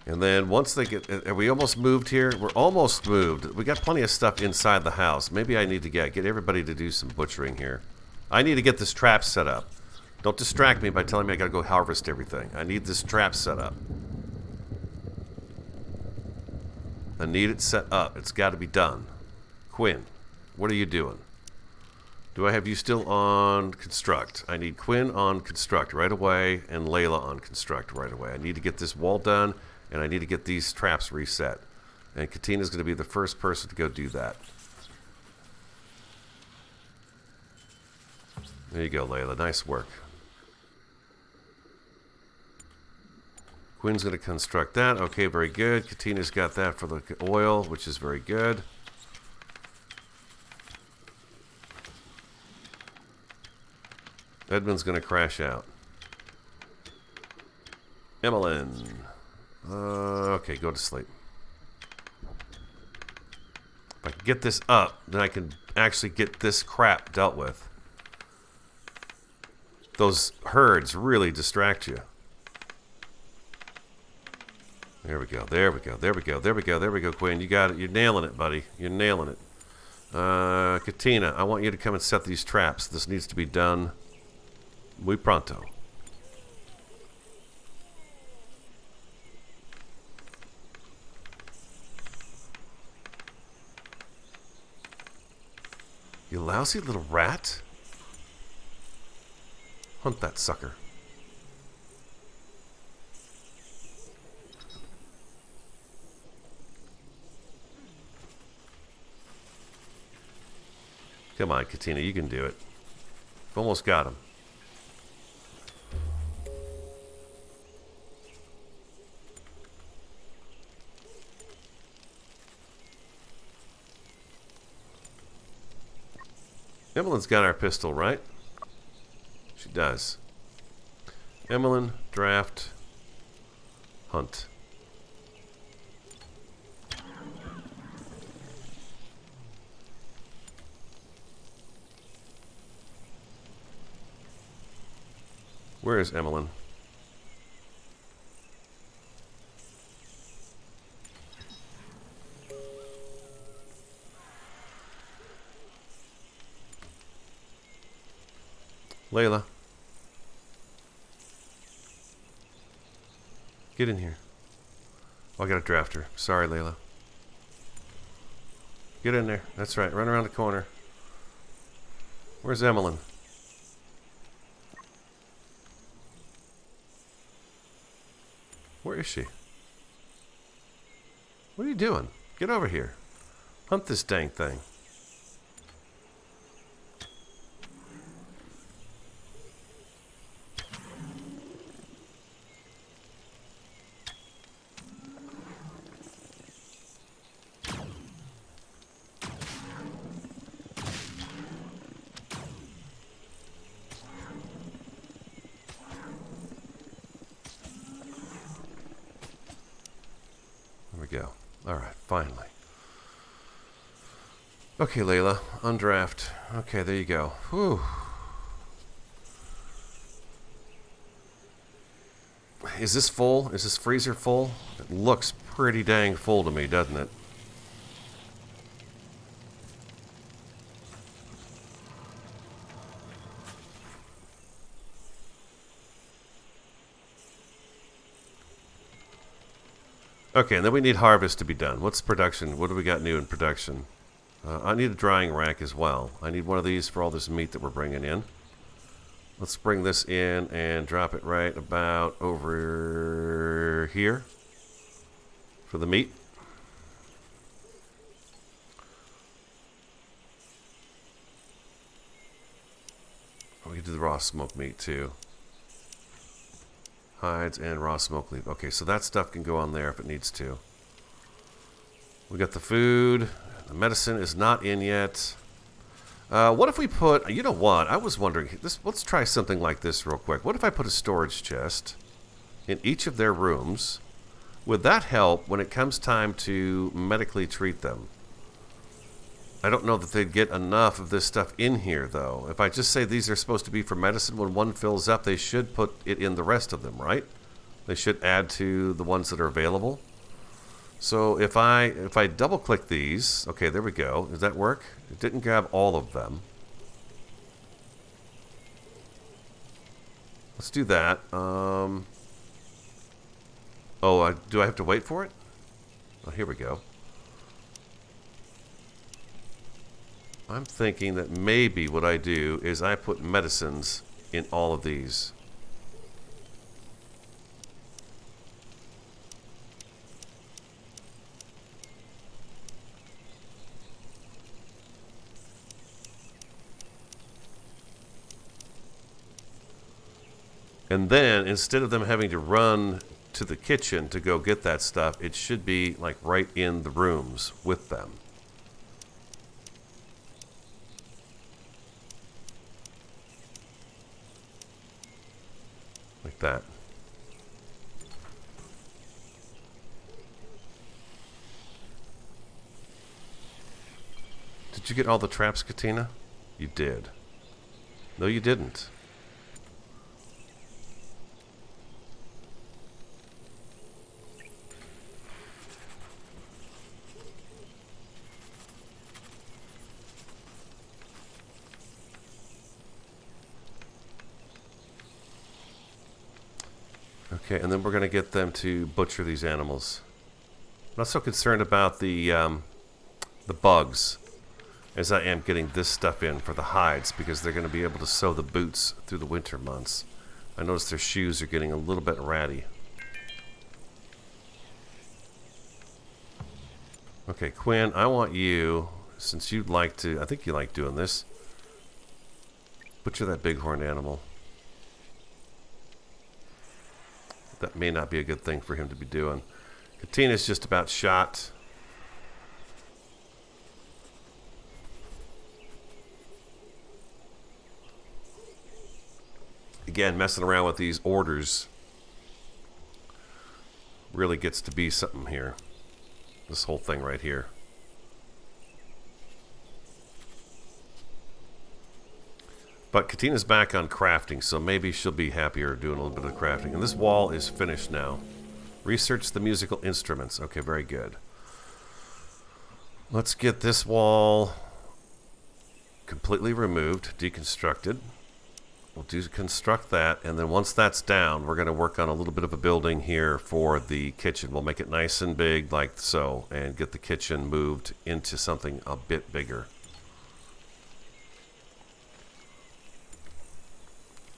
And then once they get, are we almost moved here? We're almost moved. We got plenty of stuff inside the house. Maybe I need to get everybody to do some butchering here. I need to get this trap set up. Don't distract me by telling me I gotta go harvest everything. I need this trap set up. I need it set up. It's got to be done. Quinn, what are you doing? Do I have you still on construct? I need Quinn on construct right away and Layla on construct right away. I need to get this wall done, and I need to get these traps reset. And Katina's going to be the first person to go do that. There you go, Layla. Nice work. Quinn's going to construct that. Okay, very good. Katina's got that for the oil, which is very good. Edmund's going to crash out. Emmeline. Okay, go to sleep. If I can get this up, then I can actually get this crap dealt with. Those herds really distract you. There we go, there we go, there we go, there we go, there we go, Quinn. You got it. You're nailing it, buddy. You're nailing it. Katina, I want you to come and set these traps. This needs to be done muy pronto. You lousy little rat. Hunt that sucker. Come on, Katina, you can do it. You've almost got him. Emmeline's got our pistol, right? She does. Emmeline, draft, hunt. Where is Emmeline? Layla. Get in here. Oh, I gotta draft her. Sorry, Layla. Get in there. That's right. Run around the corner. Where's Emmeline? Where is she? What are you doing? Get over here. Hunt this dang thing. Go. Alright, finally. Okay, Layla, undraft. Okay, there you go. Whew. Is this full? Is this freezer full? It looks pretty dang full to me, doesn't it? Okay, and then we need harvest to be done. What's production? What do we got new in production? I need a drying rack as well. I need one of these for all this meat that we're bringing in. Let's bring this in and drop it right about over here for the meat. We can do the raw smoked meat too. Hides and raw smoke leaf. Okay, so that stuff can go on there if it needs to. We got the food. The medicine is not in yet. What if we put... You know what? I was wondering... Let's try something like this real quick. What if I put a storage chest in each of their rooms? Would that help when it comes time to medically treat them? I don't know that they'd get enough of this stuff in here, though. If I just say these are supposed to be for medicine, when one fills up, they should put it in the rest of them, right? They should add to the ones that are available. So if I double-click these, okay, there we go. Does that work? It didn't grab all of them. Let's do that. Do I have to wait for it? Oh, here we go. I'm thinking that maybe what I do is I put medicines in all of these. And then, instead of them having to run to the kitchen to go get that stuff, it should be like right in the rooms with them. Like that. Did you get all the traps, Katina? You did. No, you didn't. Okay, and then we're going to get them to butcher these animals. I'm not so concerned about the bugs as I am getting this stuff in for the hides, because they're going to be able to sew the boots through the winter months. I notice their shoes are getting a little bit ratty. Okay, Quinn, I want you, since you'd like to, I think you like doing this, butcher that bighorn animal. That may not be a good thing for him to be doing. Katina's just about shot. Again, messing around with these orders really gets to be something here. This whole thing right here. But Katina's back on crafting, so maybe she'll be happier doing a little bit of crafting. And this wall is finished now. Research the musical instruments. Okay, very good. Let's get this wall completely removed, deconstructed. We'll deconstruct that, and then once that's down, we're going to work on a little bit of a building here for the kitchen. We'll make it nice and big, like so, and get the kitchen moved into something a bit bigger.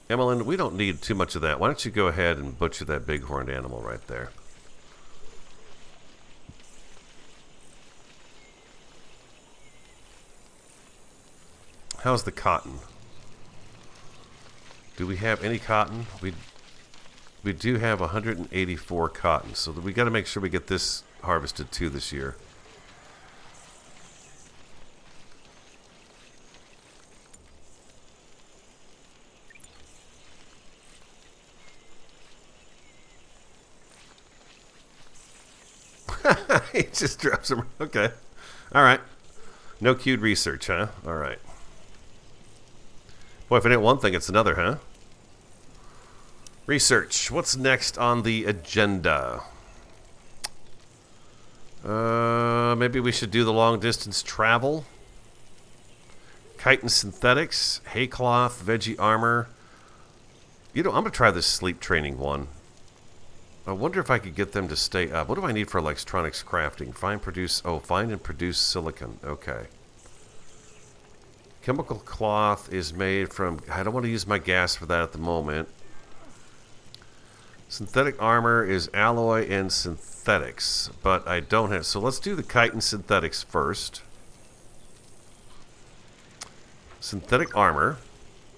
Emmeline, we don't need too much of that. Why don't you go ahead and butcher that bighorn animal right there? How's the cotton? Do we have any cotton? We do have 184 cotton, so we got to make sure we get this harvested too this year. He just drops them. Okay. All right. No queued research, huh? All right. Boy, if it ain't one thing, it's another, huh? Research. What's next on the agenda? Maybe we should do the long distance travel. Chitin synthetics, hay cloth, veggie armor. You know, I'm going to try this sleep training one. I wonder if I could get them to stay up. What do I need for electronics crafting? Find and produce silicon. Okay. Chemical cloth is made from... I don't want to use my gas for that at the moment. Synthetic armor is alloy and synthetics, but I don't have... So let's do the chitin synthetics first. Synthetic armor.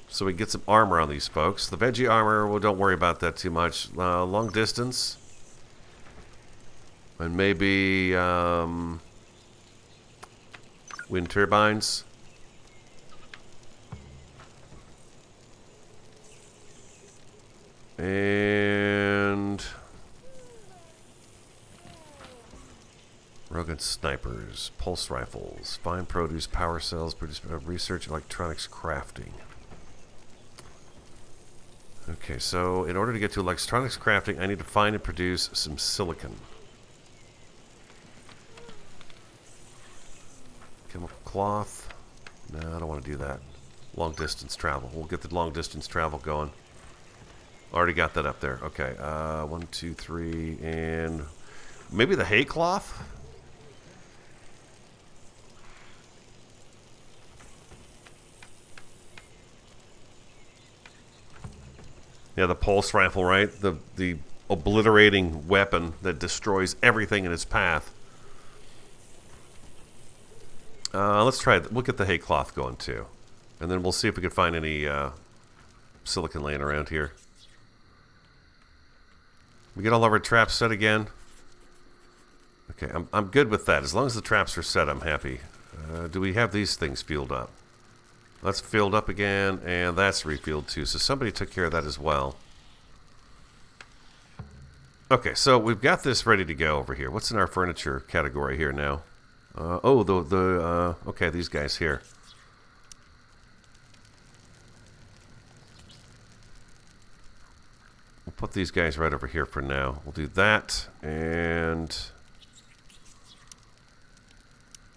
So we get some armor on these folks. The veggie armor, well, don't worry about that too much. Long distance. And maybe wind turbines. And rugged snipers, pulse rifles, fine produce, power cells, produce research, electronics crafting. Okay, so in order to get to electronics crafting, I need to find and produce some silicon. Chemical cloth. No, I don't want to do that. Long distance travel. We'll get the long distance travel going. Already got that up there. Okay. 1, 2, 3, and maybe the hay cloth? Yeah, the pulse rifle, right? The obliterating weapon that destroys everything in its path. Let's try it. We'll get the hay cloth going too. And then we'll see if we can find any silicon laying around here. We get all of our traps set again. Okay, I'm good with that. As long as the traps are set, I'm happy. Do we have these things fueled up? That's filled up again, and that's refueled too. So somebody took care of that as well. Okay, so we've got this ready to go over here. What's in our furniture category here now? Okay, these guys here. We'll put these guys right over here for now. We'll do that, and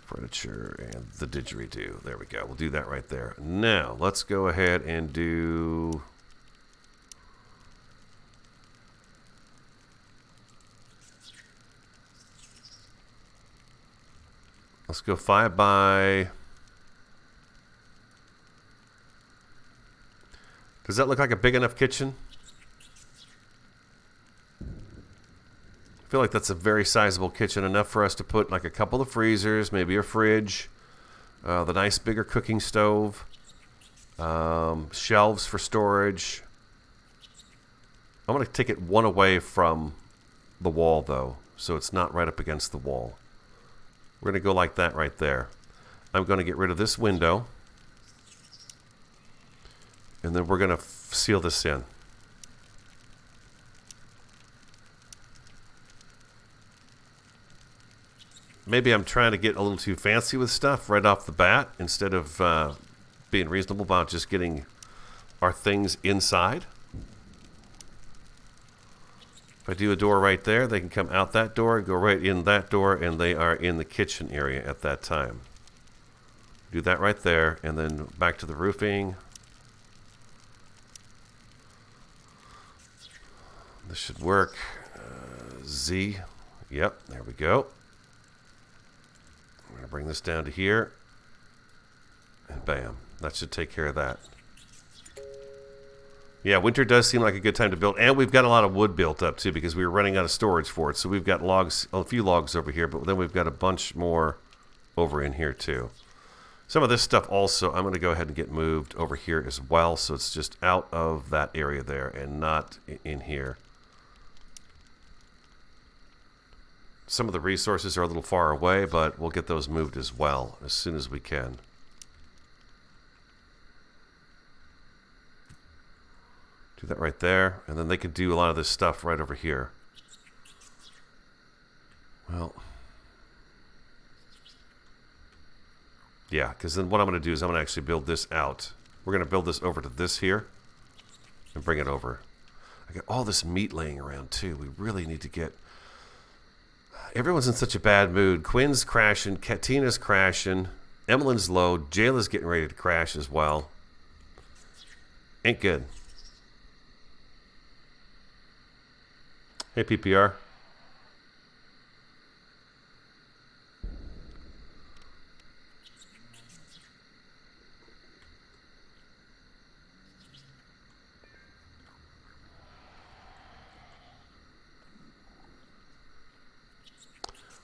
furniture and the didgeridoo. There we go. We'll do that right there. Now, let's go ahead and do... Let's go 5 by... Does that look like a big enough kitchen? I feel like that's a very sizable kitchen, enough for us to put like a couple of freezers, maybe a fridge, the nice bigger cooking stove, shelves for storage. I'm going to take it one away from the wall though, so it's not right up against the wall. We're going to go like that right there. I'm going to get rid of this window, and then we're going to seal this in. Maybe I'm trying to get a little too fancy with stuff right off the bat instead of being reasonable about just getting our things inside. If I do a door right there, they can come out that door, go right in that door, and they are in the kitchen area at that time. Do that right there, and then back to the roofing. This should work. Z. Yep, there we go. I'm going to bring this down to here. And bam. That should take care of that. Yeah, winter does seem like a good time to build. And we've got a lot of wood built up, too, because we were running out of storage for it. So we've got logs, a few logs over here, but then we've got a bunch more over in here, too. Some of this stuff also, I'm going to go ahead and get moved over here as well. So it's just out of that area there and not in here. Some of the resources are a little far away, but we'll get those moved as well as soon as we can. Do that right there, and then they can do a lot of this stuff right over here. Well, yeah, because then what I'm going to do is I'm going to actually build this out. We're going to build this over to this here and bring it over. I got all this meat laying around too. We really need to get... Everyone's in such a bad mood. Quinn's crashing, Katina's crashing, Emmeline's low, Jayla's getting ready to crash as well. Ain't good. Hey, PPR.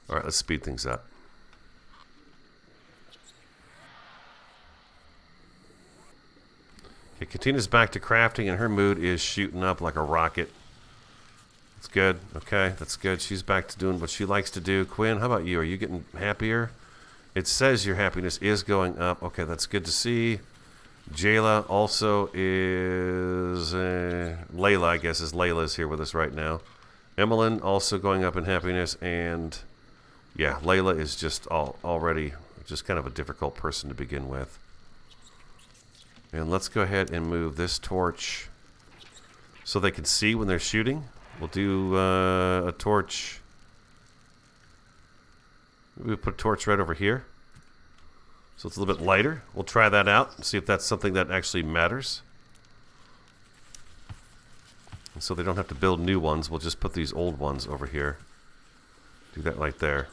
All right, let's speed things up. Okay, Katina's back to crafting, and her mood is shooting up like a rocket. That's good. Okay, that's good. She's back to doing what she likes to do. Quinn, how about you? Are you getting happier? It says your happiness is going up. Okay, that's good to see. Jayla also is... Layla, I guess, is Layla's here with us right now. Emmeline also going up in happiness, and... yeah, Layla is just already just kind of a difficult person to begin with. And let's go ahead and move this torch so they can see when they're shooting. We'll do a torch. We'll put a torch right over here, so it's a little bit lighter. We'll try that out and see if that's something that actually matters. So they don't have to build new ones. We'll just put these old ones over here. Do that right there.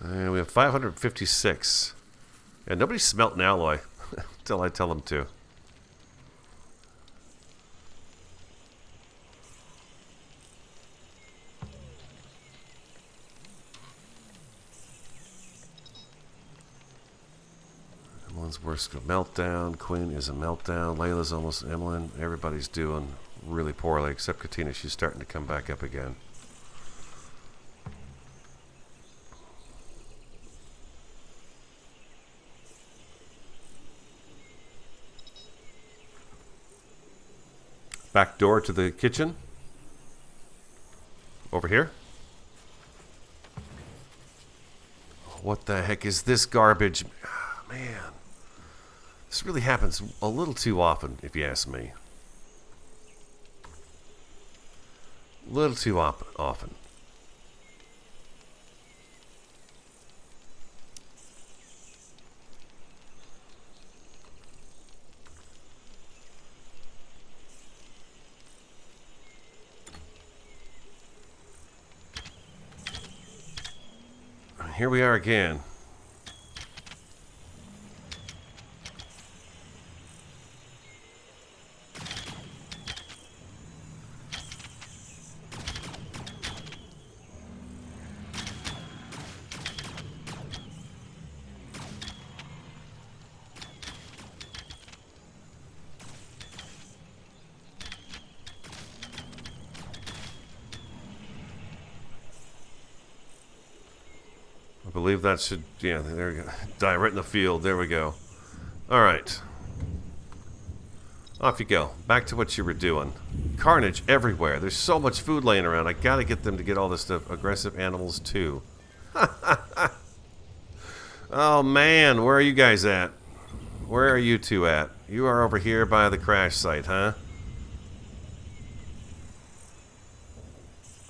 And we have 556. Yeah, nobody's smelting alloy until I tell them to. Emily's worst meltdown. Quinn is a meltdown. Layla's almost Emily. Everybody's doing really poorly except Katina. She's starting to come back up again. Back door to the kitchen. Over here. What the heck is this garbage? Man. This really happens a little too often, if you ask me. A little too often. Here we are again. I believe that should, yeah, there we go. Die right in the field. There we go. All right. Off you go. Back to what you were doing. Carnage everywhere. There's so much food laying around. I gotta get them to get all this stuff. Aggressive animals too. Oh man, where are you guys at? Where are you two at? You are over here by the crash site, huh?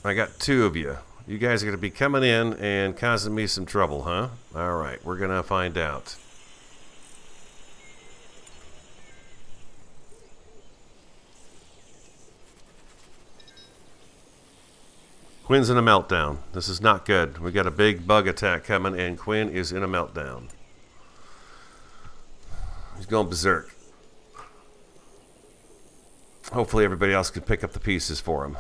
I got two of you. You guys are going to be coming in and causing me some trouble, huh? Alright, we're going to find out. Quinn's in a meltdown. This is not good. We got a big bug attack coming and Quinn is in a meltdown. He's going berserk. Hopefully everybody else can pick up the pieces for him.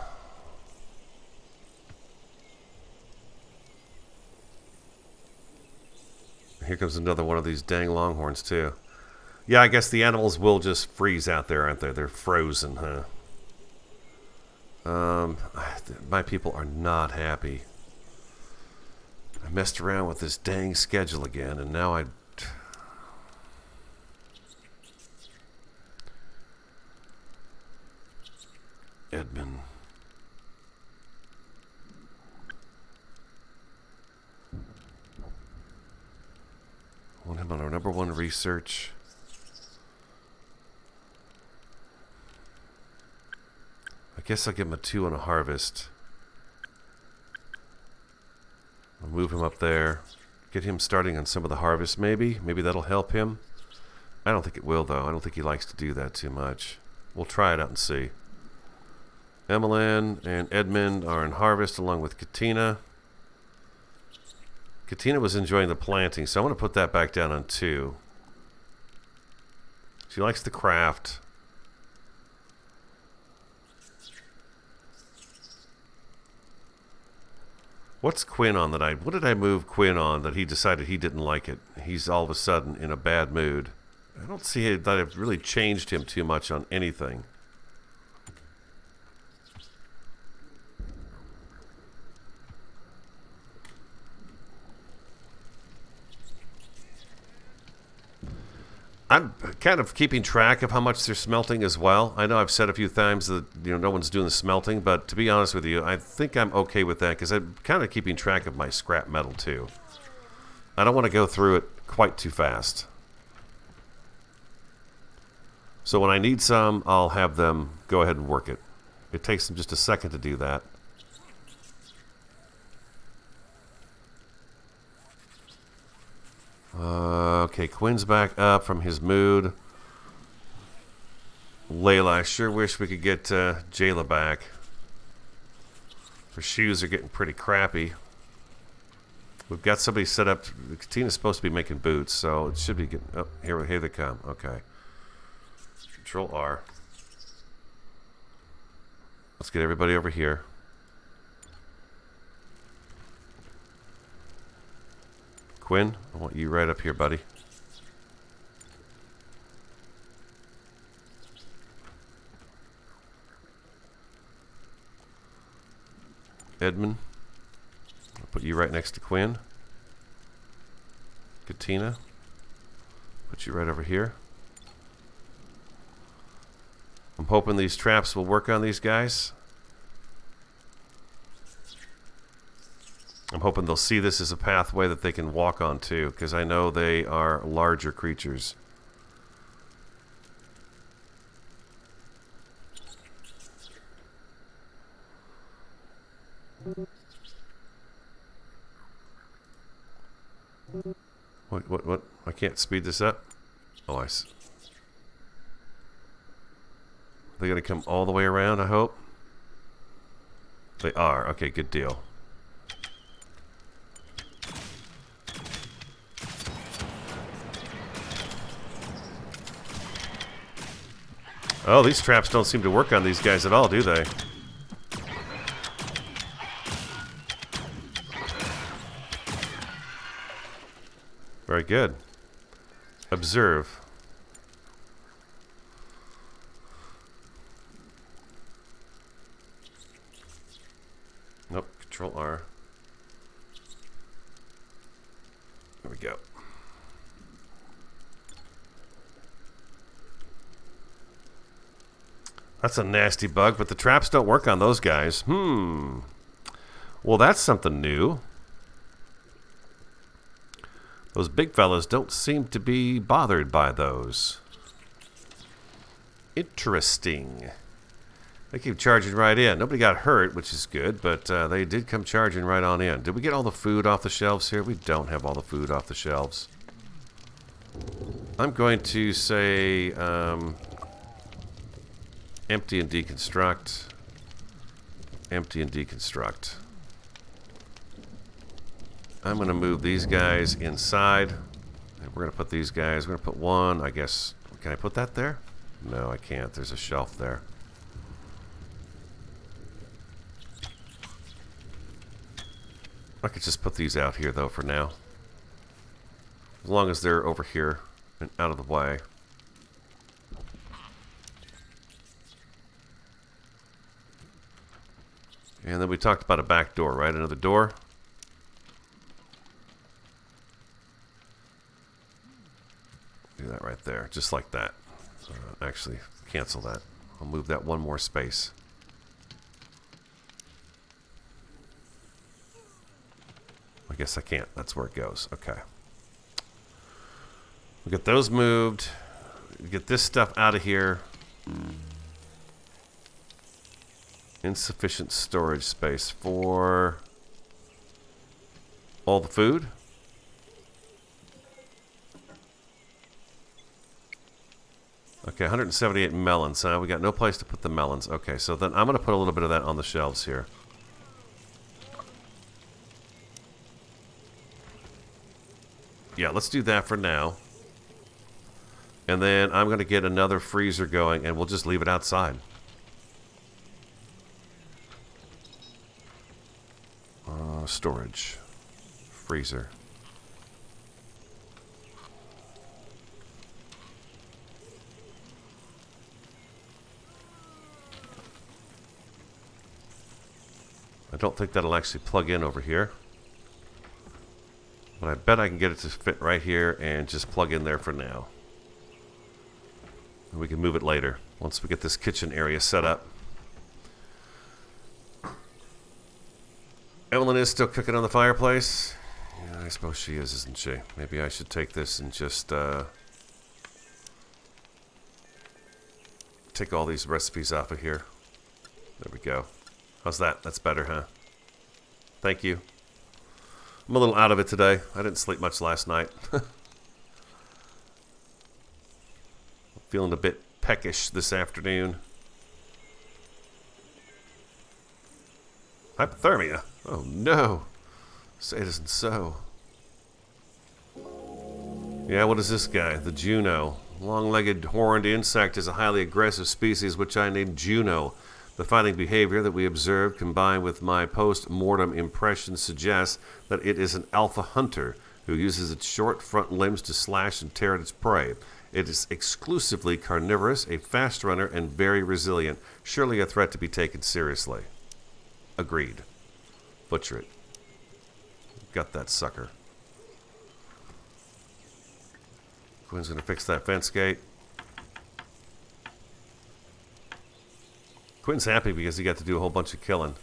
Here comes another one of these dang longhorns, too. Yeah, I guess the animals will just freeze out there, aren't they? They're frozen, huh? My people are not happy. I messed around with this dang schedule again, and now I... Edmund... Want him on our #1 research. I guess I'll give him a 2 on a harvest. I'll move him up there. Get him starting on some of the harvest, maybe. Maybe that'll help him. I don't think it will, though. I don't think he likes to do that too much. We'll try it out and see. Emmeline and Edmund are in harvest along with Katina. Katina was enjoying the planting, so I want to put that back down on 2. She likes the craft. What's Quinn on that what did I move Quinn on that he decided he didn't like it? He's all of a sudden in a bad mood. I don't see that I've really changed him too much on anything. I'm kind of keeping track of how much they're smelting as well. I know I've said a few times that no one's doing the smelting, but to be honest with you, I think I'm okay with that because I'm kind of keeping track of my scrap metal too. I don't want to go through it quite too fast. So when I need some, I'll have them go ahead and work it. It takes them just a second to do that. Okay, Okay, Quinn's back up from his mood. Layla, I sure wish we could get Jayla back. Her shoes are getting pretty crappy. We've got somebody set up. Tina's supposed to be making boots, so it should be getting... Oh, here they come. Okay. Control R. Let's get everybody over here. Quinn, I want you right up here, buddy. Edmund, I'll put you right next to Quinn. Katina, put you right over here. I'm hoping these traps will work on these guys. I'm hoping they'll see this as a pathway that they can walk on too, because I know they are larger creatures. What? I can't speed this up? Oh, I see. They're going to come all the way around, I hope? They are. Okay, good deal. Oh, these traps don't seem to work on these guys at all, do they? Very good. Observe. Nope, Control R. There we go. That's a nasty bug, but the traps don't work on those guys. Well, that's something new. Those big fellas don't seem to be bothered by those. Interesting. They keep charging right in. Nobody got hurt, which is good, but they did come charging right on in. Did we get all the food off the shelves here? We don't have all the food off the shelves. I'm going to say empty and deconstruct. Empty and deconstruct. I'm going to move these guys inside. And we're going to put these guys, we're going to put one, I guess. Can I put that there? No, I can't. There's a shelf there. I could just put these out here, though, for now. As long as they're over here and out of the way. And then we talked about a back door, right? Another door. Do that right there, just like that. Actually, cancel that. I'll move that one more space. I guess I can't. That's where it goes. Okay. We get those moved. Get this stuff out of here. Insufficient storage space for all the food. Okay, 178 melons. We got no place to put the melons. Okay, so then I'm going to put a little bit of that on the shelves here. Yeah, let's do that for now. And then I'm going to get another freezer going, and we'll just leave it outside. Storage. Freezer. I don't think that'll actually plug in over here. But I bet I can get it to fit right here and just plug in there for now. And we can move it later once we get this kitchen area set up. Evelyn is still cooking on the fireplace. Yeah, I suppose she is, isn't she? Maybe I should take this and just take all these recipes off of here. There we go. How's that? That's better, huh? Thank you. I'm a little out of it today. I didn't sleep much last night. Feeling a bit peckish this afternoon. Hypothermia? Oh no. Say it isn't so. Yeah, what is this guy? The Juno. Long-legged horned insect is a highly aggressive species which I named Juno. The fighting behavior that we observed combined with my post-mortem impression suggests that it is an alpha hunter who uses its short front limbs to slash and tear at its prey. It is exclusively carnivorous, a fast runner, and very resilient. Surely a threat to be taken seriously. Agreed. Butcher it. Got that sucker. Quinn's going to fix that fence gate. Quinn's happy because he got to do a whole bunch of killing.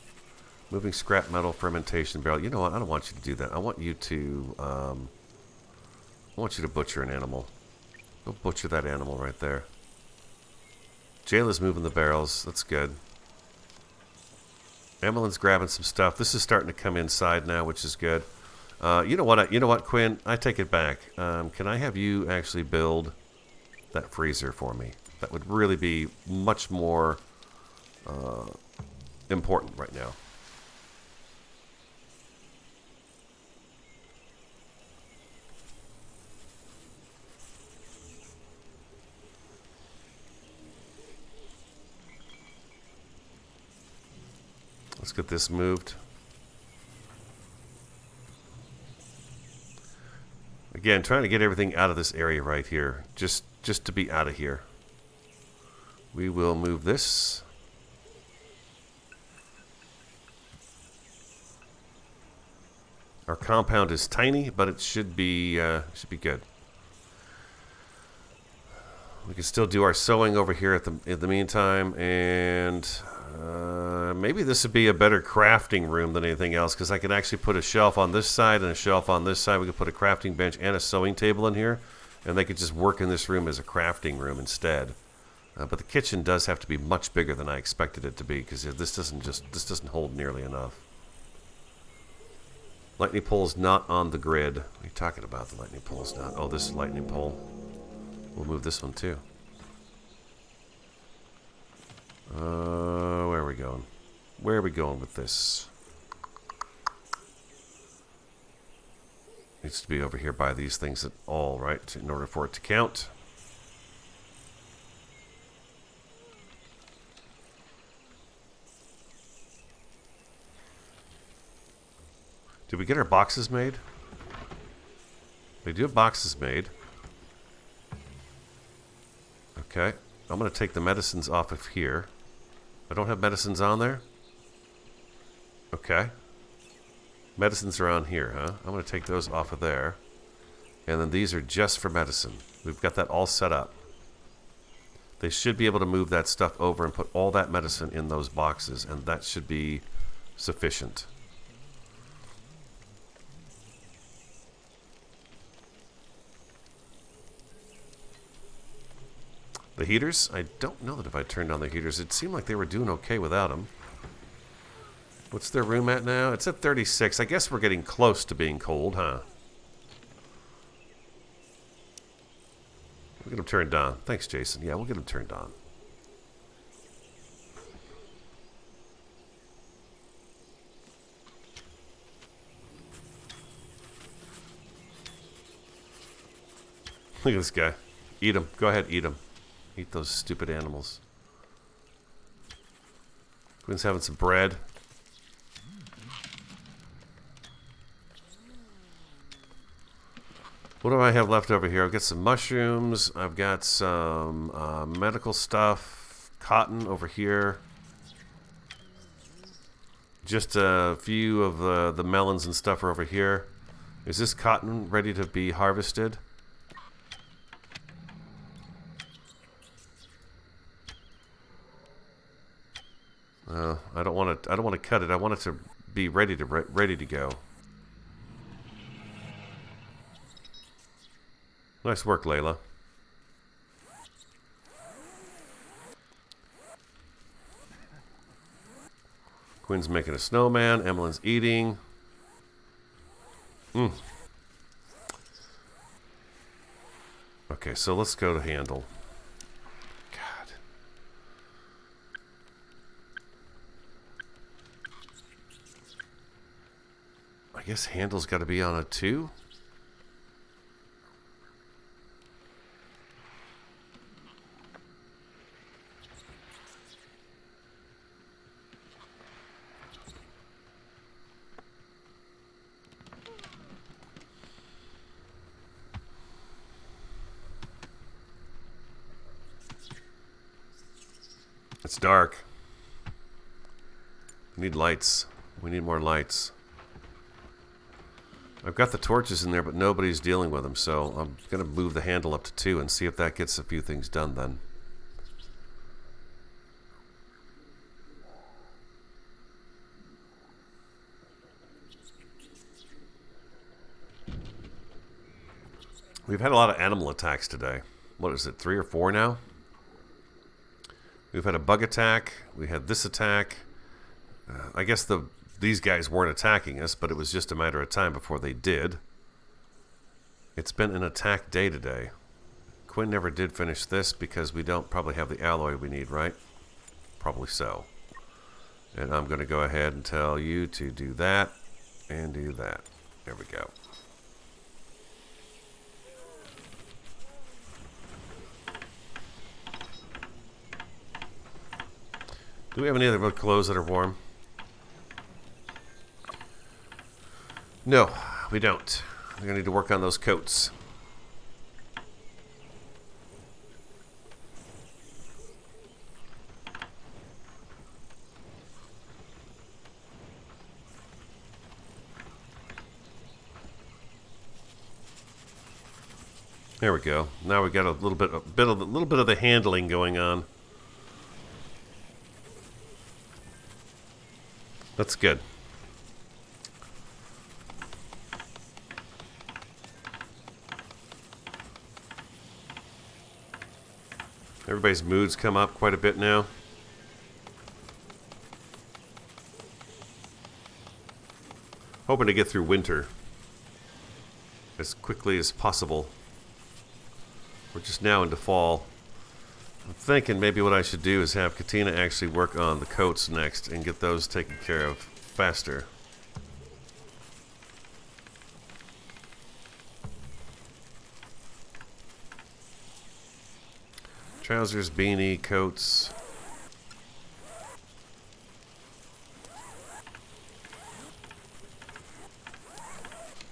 Moving scrap metal fermentation barrel. You know what? I don't want you to do that. I want you to butcher an animal. Go butcher that animal right there. Jayla's moving the barrels. That's good. Emmeline's grabbing some stuff. This is starting to come inside now, which is good. You know what, Quinn? I take it back. Can I have you actually build that freezer for me? That would really be much more important right now. Let's get this moved. Again, trying to get everything out of this area right here. Just to be out of here. We will move this. Our compound is tiny, but it should be good. We can still do our sewing over here in the meantime, and maybe this would be a better crafting room than anything else, because I could actually put a shelf on this side and a shelf on this side. We could put a crafting bench and a sewing table in here, and they could just work in this room as a crafting room instead. But the kitchen does have to be much bigger than I expected it to be, because this doesn't hold nearly enough. Lightning pole's not on the grid. What are you talking about? The lightning pole's not. Oh, this is lightning pole. We'll move this one too. Where are we going? Where are we going with this? Needs to be over here by these things at all, right? In order for it to count. Did we get our boxes made? We do have boxes made. Okay. I'm going to take the medicines off of here. I don't have medicines on there? Okay. Medicines are on here, huh? I'm going to take those off of there. And then these are just for medicine. We've got that all set up. They should be able to move that stuff over and put all that medicine in those boxes, and that should be sufficient. The heaters? I don't know that if I turned on the heaters. It seemed like they were doing okay without them. What's their room at now? It's at 36. I guess we're getting close to being cold, huh? We'll get them turned on. Thanks, Jason. Yeah, we'll get them turned on. Look at this guy. Eat him. Go ahead, eat him. Eat those stupid animals. Quinn's having some bread. What do I have left over here? I've got some mushrooms. I've got some medical stuff. Cotton over here. Just a few of the melons and stuff are over here. Is this cotton ready to be harvested? I don't want to cut it. I want it to be ready to go. Nice work, Layla. Quinn's making a snowman. Emmeline's eating. Okay, so let's go to handle. guess handle's got to be on a 2. It's dark. We need lights. We need more lights. I've got the torches in there, but nobody's dealing with them, so I'm going to move the handle up to 2 and see if that gets a few things done then. We've had a lot of animal attacks today. What is it, 3 or 4 now? We've had a bug attack. We had this attack. I guess these guys weren't attacking us, but it was just a matter of time before they did. It's been an attack day today. Quinn never did finish this because we don't probably have the alloy we need, right? Probably so. And I'm going to go ahead and tell you to do that and do that. There we go. Do we have any other clothes that are warm? No, we don't. We're going to need to work on those coats. There we go. Now we got a little bit of the handling going on. That's good. Everybody's moods come up quite a bit now. Hoping to get through winter as quickly as possible. We're just now into fall. I'm thinking maybe what I should do is have Katina actually work on the coats next and get those taken care of faster. Trousers, beanie, coats.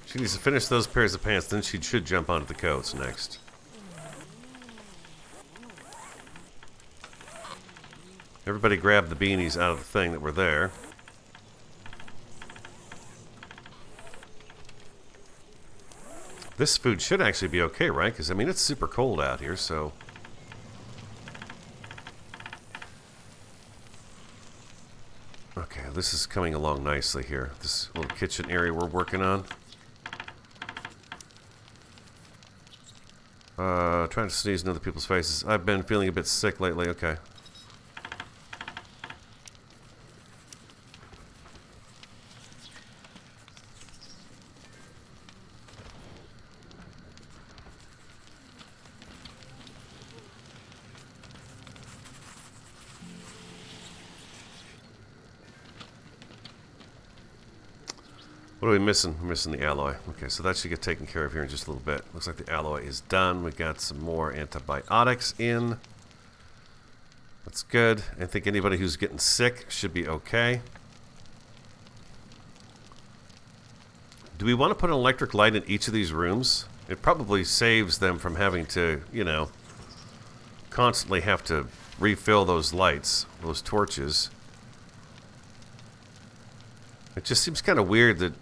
She needs to finish those pairs of pants, then she should jump onto the coats next. Everybody grab the beanies out of the thing that were there. This food should actually be okay, right? Because, I mean, it's super cold out here, so... Okay, this is coming along nicely here. This little kitchen area we're working on. Trying to sneeze in other people's faces. I've been feeling a bit sick lately. Okay. What are we missing? We're missing the alloy. Okay, so that should get taken care of here in just a little bit. Looks like the alloy is done. We got some more antibiotics in. That's good. I think anybody who's getting sick should be okay. Do we want to put an electric light in each of these rooms? It probably saves them from having to, you know, constantly have to refill those lights, those torches. It just seems kind of weird that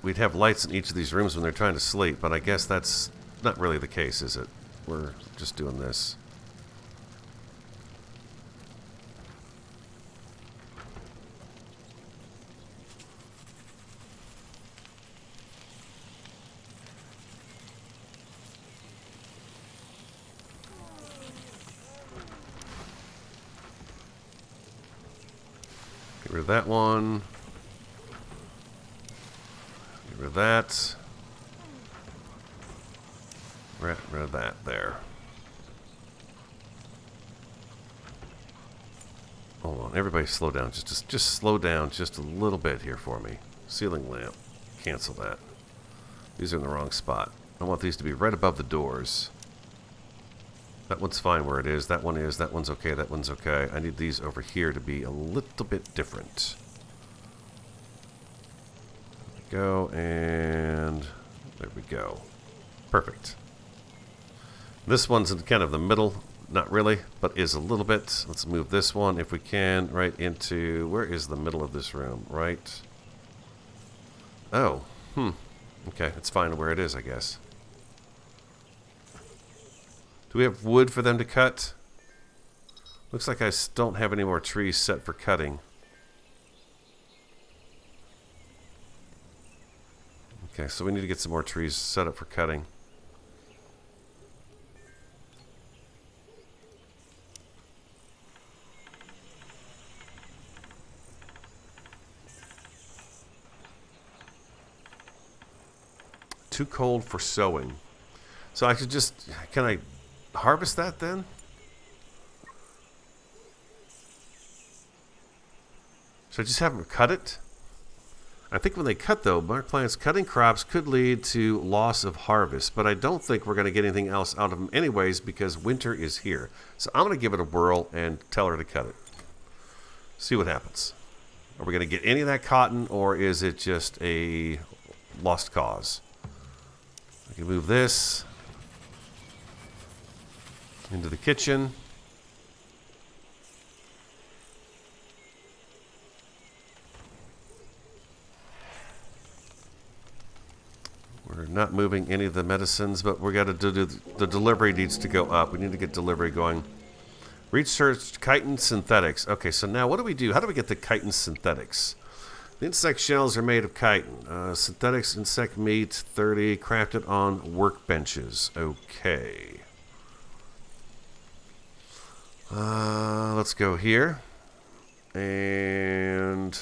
we'd have lights in each of these rooms when they're trying to sleep, but I guess that's not really the case, is it? We're just doing this. Get rid of that one. Get rid of that. Get rid of that there. Hold on, everybody slow down. Just slow down just a little bit here for me. Ceiling lamp. cancel that. These are in the wrong spot. I want these to be right above the doors. That one's fine where it is. That one is. That one's okay. That one's okay. I need these over here to be a little bit different. There we go, and there we go. Perfect. This one's in kind of the middle. Not really, but is a little bit. Let's move this one, if we can, right into... Where is the middle of this room? Right. Oh. Okay, it's fine where it is, I guess. Do we have wood for them to cut? Looks like I don't have any more trees set for cutting. Okay, so we need to get some more trees set up for cutting. Too cold for sowing. So I could just... Can I harvest that then? Should I just have them cut it? I think when they cut, though, Mark plants cutting crops could lead to loss of harvest, but I don't think we're going to get anything else out of them anyways because winter is here. So I'm going to give it a whirl and tell her to cut it. See what happens. Are we going to get any of that cotton, or is it just a lost cause? I can move this into the kitchen. We're not moving any of the medicines, but we got to do the delivery needs to go up. We need to get delivery going. Research chitin synthetics. Okay, so now what do we do? How do we get the chitin synthetics? The insect shells are made of chitin. Synthetics insect meat, 30, crafted on workbenches. Okay. Let's go here. And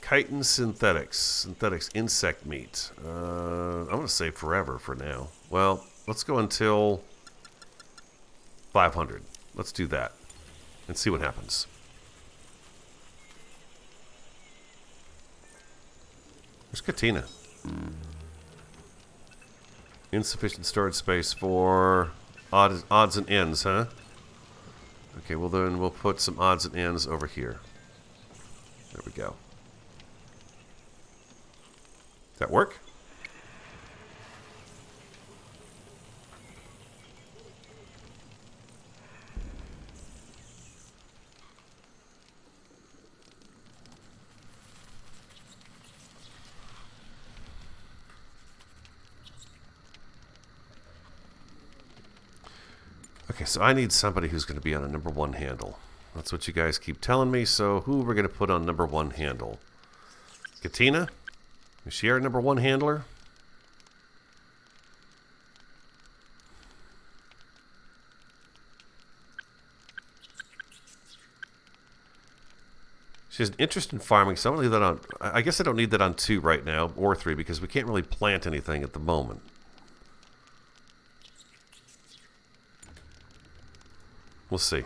chitin synthetics. Synthetics insect meat. I'm going to say forever for now. Well, let's go until 500. Let's do that and see what happens. Where's Katina? Insufficient storage space for odds and ends, huh? Okay, well then we'll put some odds and ends over here. There we go. Does that work? Okay, so I need somebody who's going to be on a #1 handle. That's what you guys keep telling me, so who are we going to put on #1 handle? Katina? Is she our #1 handler? She has an interest in farming, so I'm going to leave that on... I guess I don't need that on 2 right now, or 3, because we can't really plant anything at the moment. We'll see.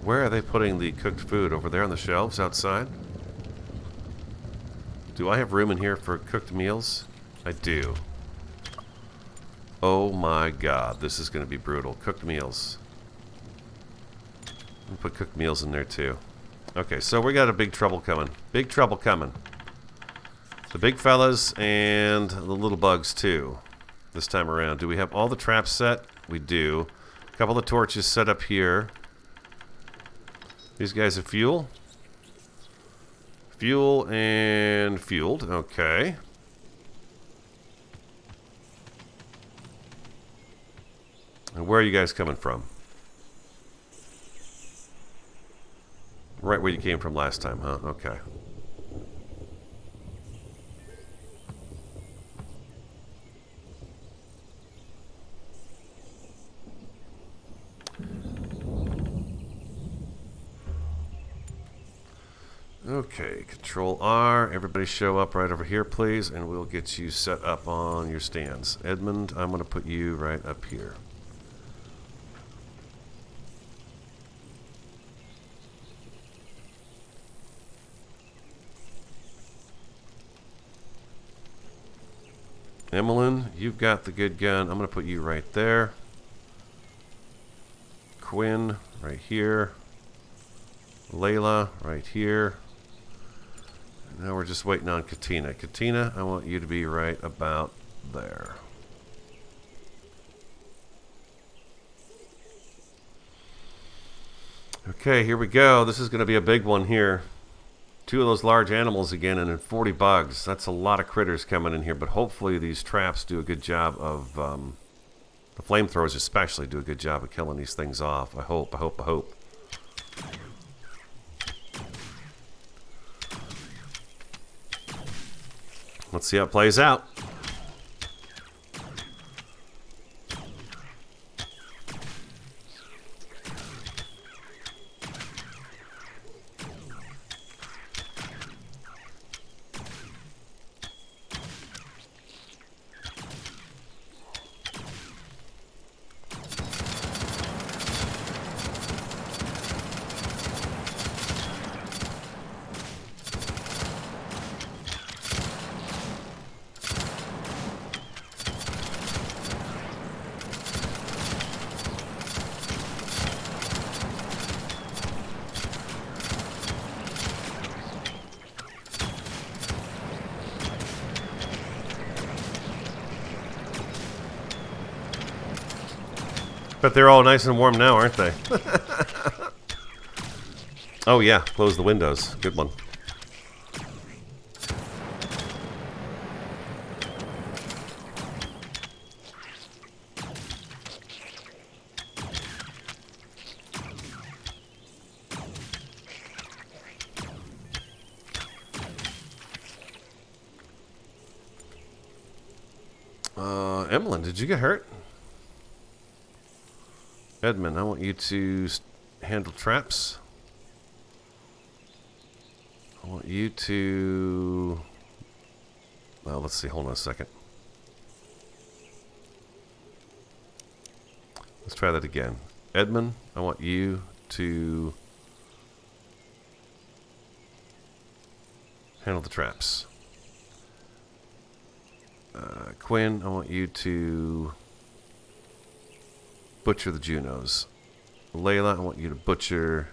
Where are they putting the cooked food? Over there on the shelves outside? Do I have room in here for cooked meals? I do. Oh my god, this is going to be brutal. Cooked meals. I'll put cooked meals in there too. Okay, so we got a big trouble coming. Big trouble coming. The big fellas and the little bugs too. This time around. Do we have all the traps set? We do. A couple of torches set up here. These guys have fuel. Fuel and fueled. Okay. And where are you guys coming from? Right where you came from last time, huh? Okay. Okay, Control R. Everybody show up right over here, please, and we'll get you set up on your stands. Edmund, I'm going to put you right up here. Emmeline, you've got the good gun. I'm going to put you right there. Quinn, right here. Layla, right here. Now we're just waiting on Katina. Katina, I want you to be right about there. Okay, here we go. This is going to be a big one here. 2 of those large animals again, and then 40 bugs. That's a lot of critters coming in here, but hopefully these traps do a good job of, the flamethrowers especially do a good job of killing these things off. I hope. Let's see how it plays out. But they're all nice and warm now, aren't they? Oh yeah, close the windows. Good one. Emmeline, did you get hurt? Edmund, I want you to handle traps. I want you to... Well, let's see. Hold on a second. Let's try that again. Edmund, I want you to handle the traps. Quinn, I want you to butcher the Junos. Layla, I want you to butcher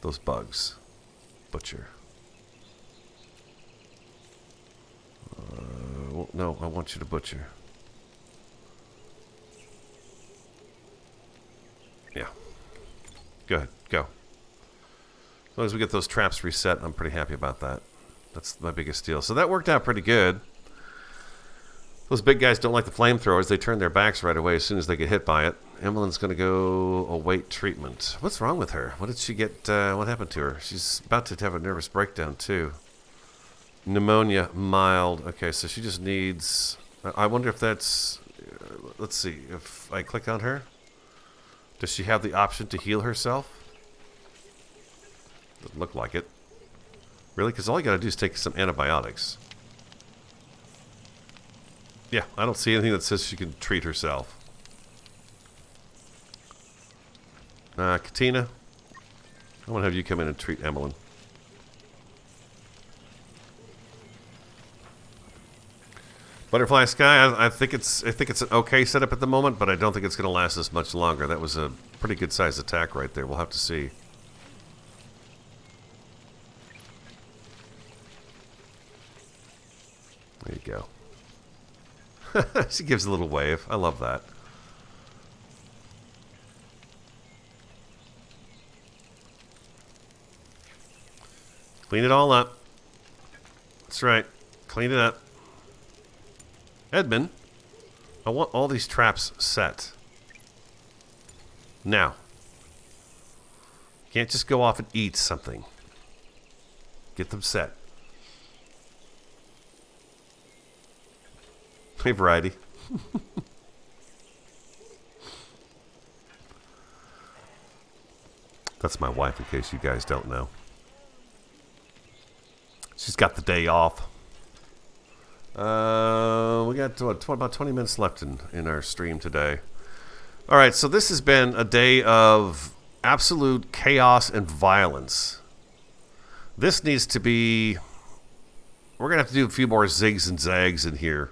those bugs. Butcher. Well, no, I want you to butcher. Yeah. Go ahead. Go. As long as we get those traps reset, I'm pretty happy about that. That's my biggest deal. So that worked out pretty good. Those big guys don't like the flamethrowers. They turn their backs right away as soon as they get hit by it. Emmeline's going to go await treatment. What's wrong with her? What did she get? What happened to her? She's about to have a nervous breakdown, too. Pneumonia, mild. Okay, so she just needs... I wonder if that's... let's see. If I click on her, does she have the option to heal herself? Doesn't look like it. Really? Because all you got to do is take some antibiotics. Yeah, I don't see anything that says she can treat herself. Katina, I want to have you come in and treat Emmeline. Butterfly Sky, I think it's an okay setup at the moment, but I don't think it's going to last us much longer. That was a pretty good sized attack right there. We'll have to see. There you go. She gives a little wave. I love that. Clean it all up. That's right. Clean it up. Edmund, I want all these traps set. Now. Can't just go off and eat something. Get them set. Hey, Variety. That's my wife, in case you guys don't know. She's got the day off. We got about 20 minutes left in our stream today. All right, so this has been a day of absolute chaos and violence. This needs to be... We're going to have to do a few more zigs and zags in here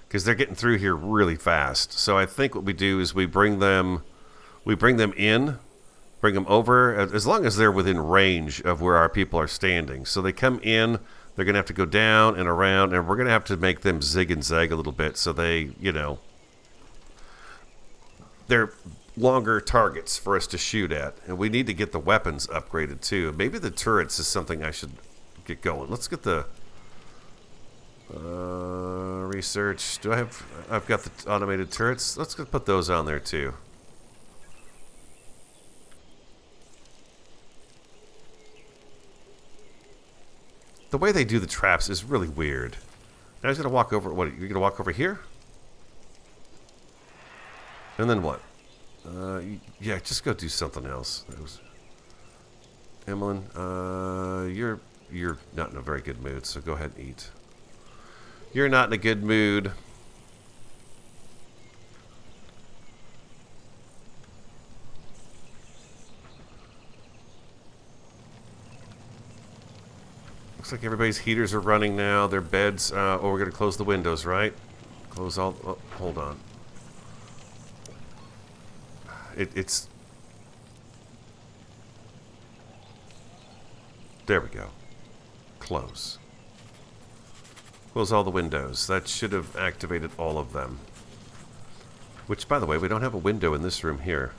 because they're getting through here really fast. So I think what we do is we bring them in, bring them over, as long as they're within range of where our people are standing. So they come in, they're going to have to go down and around, and we're going to have to make them zig and zag a little bit so they, they're longer targets for us to shoot at. And we need to get the weapons upgraded too. Maybe the turrets is something I should get going. Let's get the research. I've got the automated turrets. Let's go put those on there too. The way they do the traps is really weird. Now he's going to walk over. What, you're going to walk over here? And then what? Yeah, just go do something else. Emmeline, you're not in a very good mood, so go ahead and eat. You're not in a good mood. Looks like everybody's heaters are running now. Their beds. We're going to close the windows, right? Close all... Oh, hold on. It's... There we go. Close. Close all the windows. That should have activated all of them. Which, by the way, we don't have a window in this room here.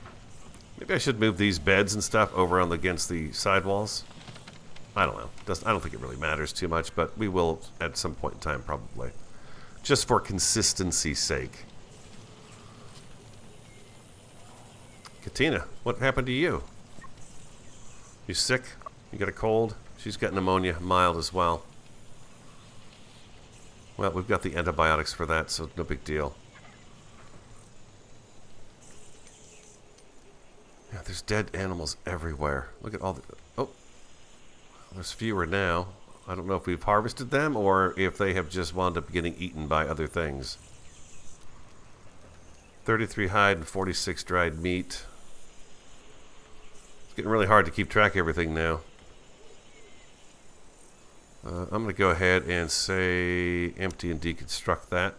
Maybe I should move these beds and stuff over on against the side walls. I don't know. I don't think it really matters too much, but we will at some point in time, probably. Just for consistency's sake. Katina, what happened to you? You sick? You got a cold? She's got pneumonia, mild as well. Well, we've got the antibiotics for that, so no big deal. Yeah, there's dead animals everywhere. Look at all the... Oh, there's fewer now. I don't know if we've harvested them or if they have just wound up getting eaten by other things. 33 hide and 46 dried meat. It's getting really hard to keep track of everything now. I'm going to go ahead and say empty and deconstruct that.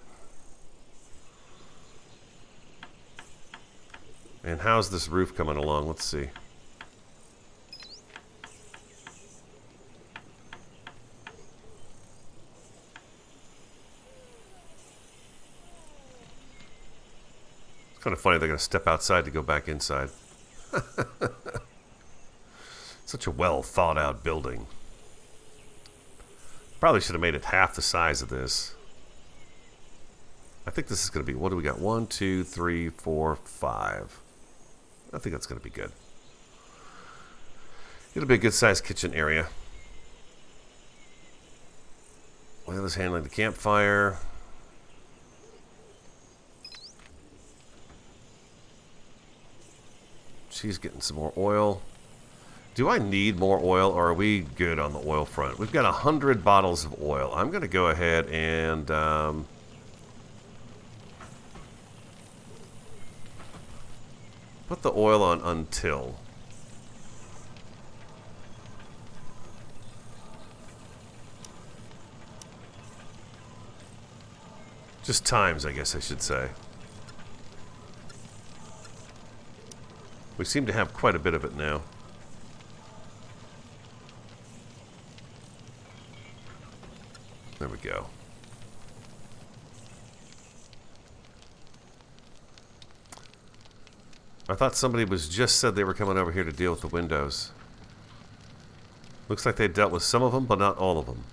And how's this roof coming along? Let's see. It's kind of funny they're going to step outside to go back inside. Such a well thought out building. Probably should have made it half the size of this. I think this is going to be, what do we got? 1, 2, 3, 4, 5. I think that's going to be good. It'll be a good sized kitchen area. Layla's handling the campfire. She's getting some more oil. Do I need more oil, or are we good on the oil front? We've got 100 bottles of oil. I'm going to go ahead and put the oil on until. Just times, I guess I should say. We seem to have quite a bit of it now. There we go. I thought somebody was just said they were coming over here to deal with the windows. Looks like they dealt with some of them, but not all of them.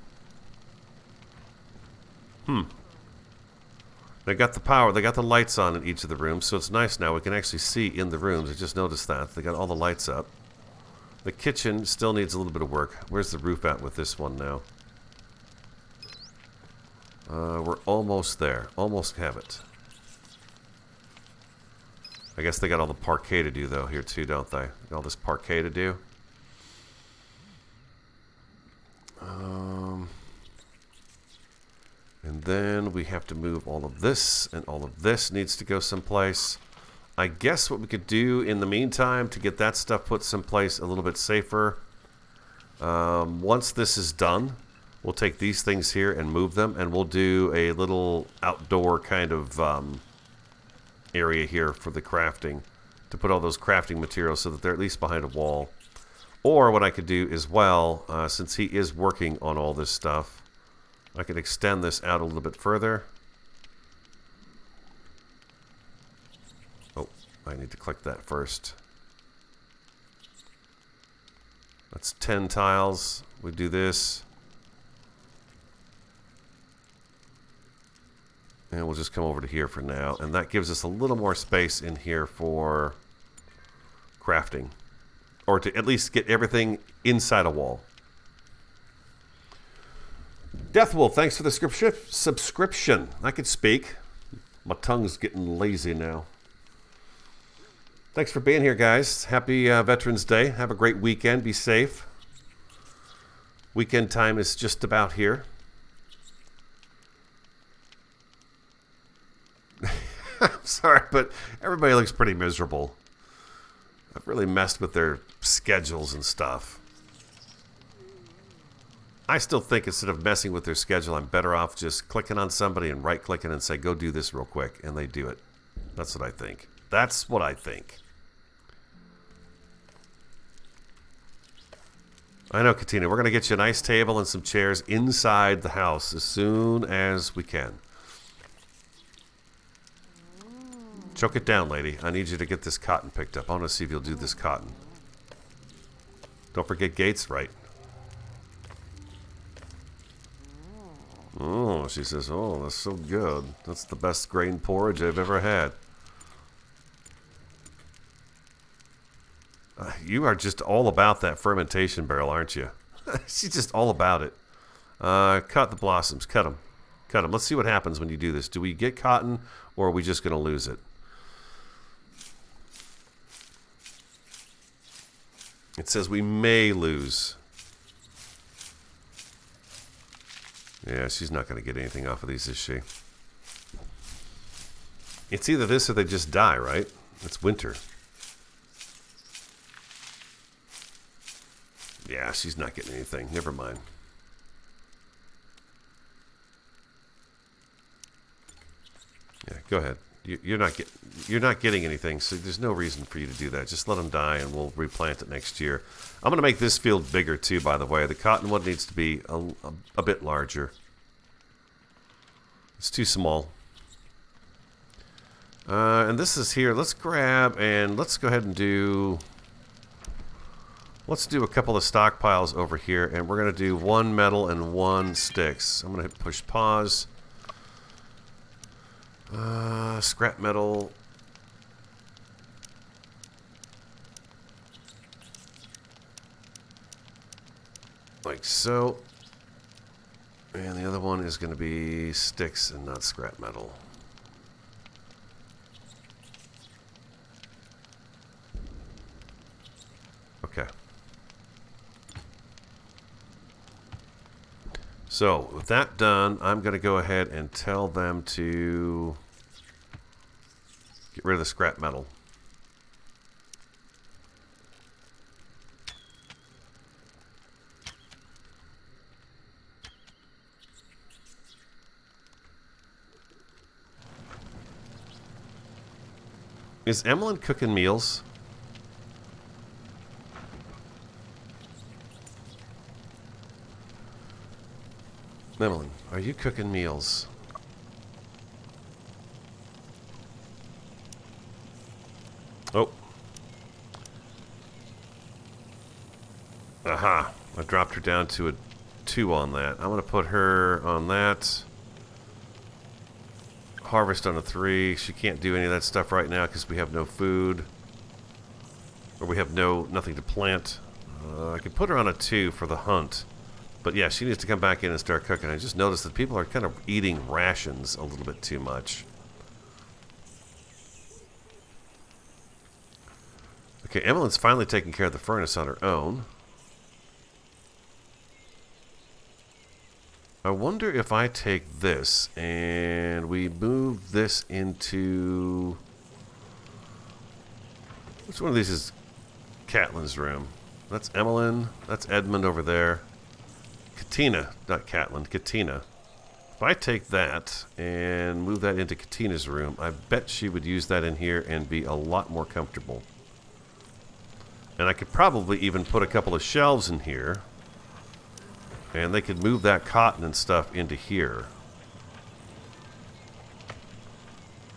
They got the power, they got the lights on in each of the rooms, so it's nice now. We can actually see in the rooms. I just noticed that. They got all the lights up. The kitchen still needs a little bit of work. Where's the roof at with this one now? We're almost there. Almost have it. I guess they got all the parquet to do, though, here, too, don't they? Got all this parquet to do. And then we have to move all of this, and all of this needs to go someplace. I guess what we could do in the meantime to get that stuff put someplace a little bit safer, once this is done, we'll take these things here and move them, and we'll do a little outdoor kind of area here for the crafting, to put all those crafting materials so that they're at least behind a wall. Or what I could do as well, since he is working on all this stuff, I could extend this out a little bit further. Oh, I need to click that first. That's 10 tiles. We do this. And we'll just come over to here for now. And that gives us a little more space in here for crafting. Or to at least get everything inside a wall. Deathwolf, thanks for the subscription. I could speak. My tongue's getting lazy now. Thanks for being here, guys. Happy Veterans Day. Have a great weekend. Be safe. Weekend time is just about here. I'm sorry, but everybody looks pretty miserable. I've really messed with their schedules and stuff. I still think instead of messing with their schedule, I'm better off just clicking on somebody and right-clicking and say, go do this real quick, and they do it. That's what I think. That's what I think. I know, Katina, we're going to get you a nice table and some chairs inside the house as soon as we can. Choke it down, lady. I need you to get this cotton picked up. I want to see if you'll do this cotton. Don't forget Gates, right? Oh, she says, oh, that's so good. That's the best grain porridge I've ever had. You are just all about that fermentation barrel, aren't you? She's just all about it. Cut the blossoms. Cut them. Cut them. Let's see what happens when you do this. Do we get cotton, or are we just going to lose it? It says we may lose. Yeah, she's not going to get anything off of these, is she? It's either this or they just die, right? It's winter. Yeah, she's not getting anything. Never mind. Yeah, go ahead. You're not getting anything, so there's no reason for you to do that. Just let them die, and we'll replant it next year. I'm going to make this field bigger too, by the way. The cottonwood needs to be a bit larger. It's too small. And this is here. Let's grab and let's go ahead and do. Let's do a couple of stockpiles over here, and we're going to do 1 metal and 1 sticks. I'm going to hit push pause. Scrap metal. Like so. And the other one is going to be sticks and not scrap metal. Okay. So, with that done, I'm going to go ahead and tell them to get rid of the scrap metal. Is Emmeline cooking meals? Emmeline, are you cooking meals? Oh. Aha. I dropped her down to a 2 on that. I'm going to put her on that. Harvest on a 3. She can't do any of that stuff right now because we have no food. Or we have nothing to plant. I could put her on a 2 for the hunt. But yeah, she needs to come back in and start cooking. I just noticed that people are kind of eating rations a little bit too much. Okay, Emmeline's finally taking care of the furnace on her own. I wonder if I take this and we move this into... Which one of these is Catelyn's room? That's Emmeline. That's Edmund over there. Katina, not Catelyn, Katina. If I take that and move that into Katina's room, I bet she would use that in here and be a lot more comfortable. And I could probably even put a couple of shelves in here. And they could move that cotton and stuff into here.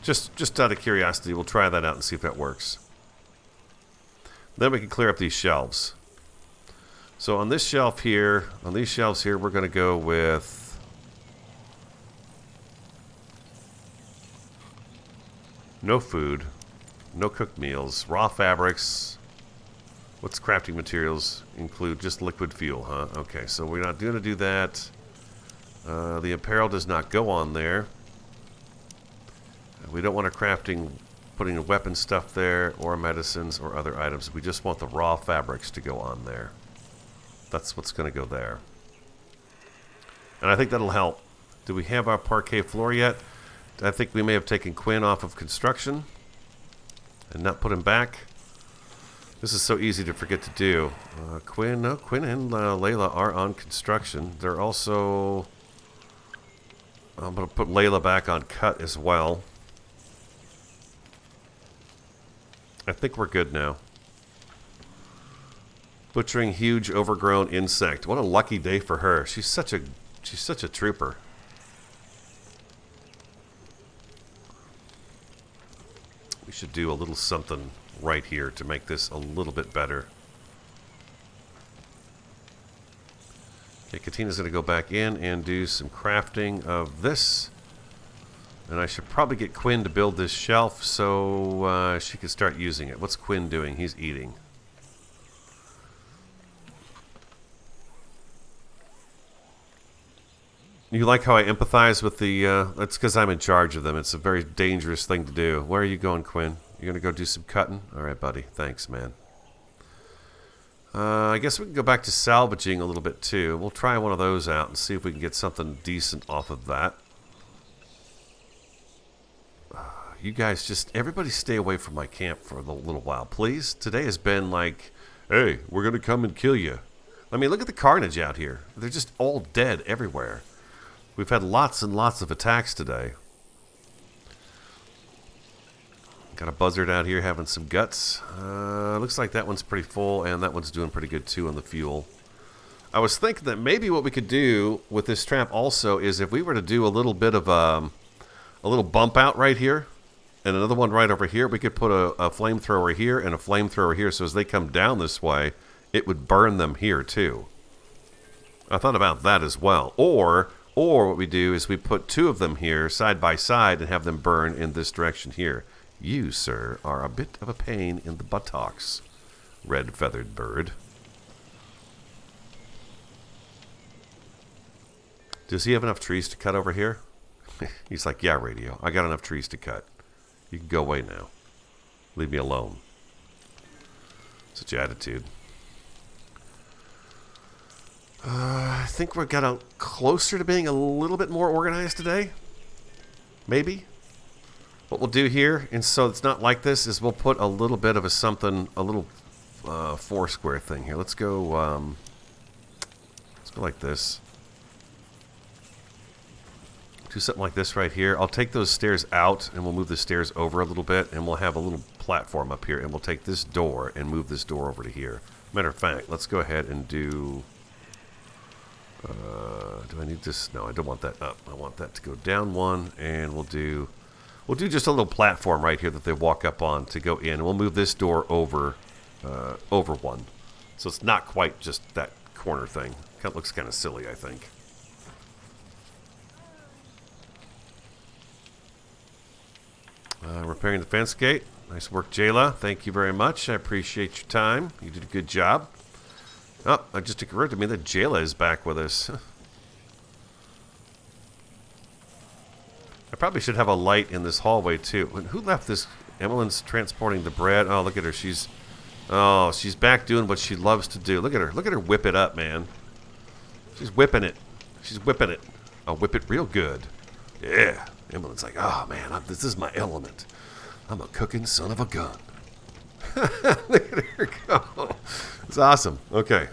Just out of curiosity, we'll try that out and see if that works. Then we can clear up these shelves. So on this shelf here, on these shelves here, we're going to go with... no food, no cooked meals, raw fabrics... What's crafting materials include? Just liquid fuel, huh? Okay, so we're not going to do that. The apparel does not go on there. We don't want putting weapon stuff there, or medicines, or other items. We just want the raw fabrics to go on there. That's what's going to go there. And I think that'll help. Do we have our parquet floor yet? I think we may have taken Quinn off of construction and not put him back. This is so easy to forget to do. Quinn and Layla are on construction. They're also... I'm going to put Layla back on cut as well. I think we're good now. Butchering huge overgrown insect. What a lucky day for her. She's such a trooper. We should do a little something right here to make this a little bit better. Okay, Katina's going to go back in and do some crafting of this. And I should probably get Quinn to build this shelf so she can start using it. What's Quinn doing? He's eating. You like how I empathize with the... that's because I'm in charge of them. It's a very dangerous thing to do. Where are you going, Quinn? You're going to go do some cutting? Alright, buddy. Thanks, man. I guess we can go back to salvaging a little bit, too. We'll try one of those out and see if we can get something decent off of that. You guys just... Everybody stay away from my camp for a little while, please. Today has been like, hey, we're going to come and kill you. I mean, look at the carnage out here. They're just all dead everywhere. We've had lots and lots of attacks today. Got a buzzard out here having some guts. Looks like that one's pretty full, and that one's doing pretty good too on the fuel. I was thinking that maybe what we could do with this trap also is if we were to do a little bit of a little bump out right here, and another one right over here, we could put a flamethrower here and a flamethrower here, so as they come down this way, it would burn them here too. I thought about that as well. Or what we do is we put two of them here side by side and have them burn in this direction here. You, sir, are a bit of a pain in the buttocks, red-feathered bird. Does he have enough trees to cut over here? He's like, yeah, Radio, I got enough trees to cut. You can go away now. Leave me alone. Such attitude. I think we're getting closer to being a little bit more organized today. Maybe. What we'll do here, and so it's not like this, is we'll put a little bit of a something, a little four square thing here. Let's go like this. Do something like this right here. I'll take those stairs out, and we'll move the stairs over a little bit, and we'll have a little platform up here, and we'll take this door and move this door over to here. Matter of fact, let's go ahead and do... do I need this? No, I don't want that up. I want that to go down one, and we'll do just a little platform right here that they walk up on to go in. And we'll move this door over one. So it's not quite just that corner thing. It looks kind of silly, I think. Repairing the fence gate. Nice work, Jayla. Thank you very much. I appreciate your time. You did a good job. Oh, it just occurred to me that Jayla is back with us. I probably should have a light in this hallway, too. Who left this? Emmeline's transporting the bread. Oh, look at her. She's Oh, she's back doing what she loves to do. Look at her. Look at her whip it up, man. She's whipping it. She's whipping it. I'll whip it real good. Yeah. Emily's like, oh, man, this is my element. I'm a cooking son of a gun. Look at her go. It's awesome. Okay.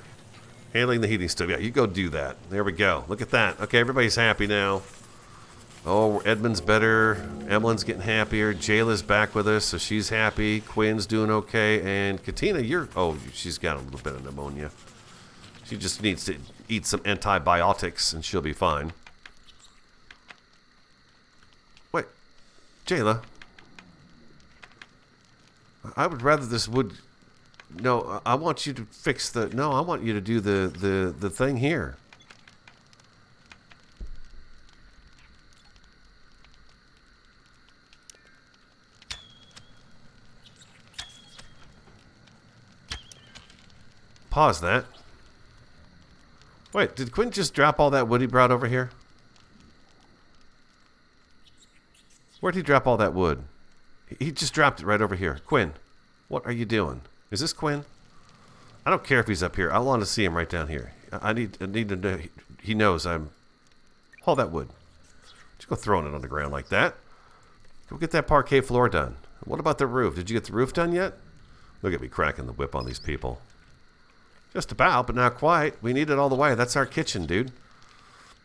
Handling the heating stove. Yeah, you go do that. There we go. Look at that. Okay, everybody's happy now. Oh, Edmund's better. Emmeline's getting happier. Jayla's back with us, so she's happy. Quinn's doing okay. And Katina, oh, she's got a little bit of pneumonia. She just needs to eat some antibiotics, and she'll be fine. Wait. Jayla. I would rather this would... No, I want you to fix the... No, I want you to do the thing here. Pause that. Wait, did Quinn just drop all that wood he brought over here? Where'd he drop all that wood? He just dropped it right over here. Quinn, what are you doing? Is this Quinn? I don't care if he's up here. I want to see him right down here. I need to know. He knows I'm... Hold that wood. Just go throwing it on the ground like that. Go get that parquet floor done. What about the roof? Did you get the roof done yet? Look at me cracking the whip on these people. Just about, but not quite. We need it all the way. That's our kitchen, dude.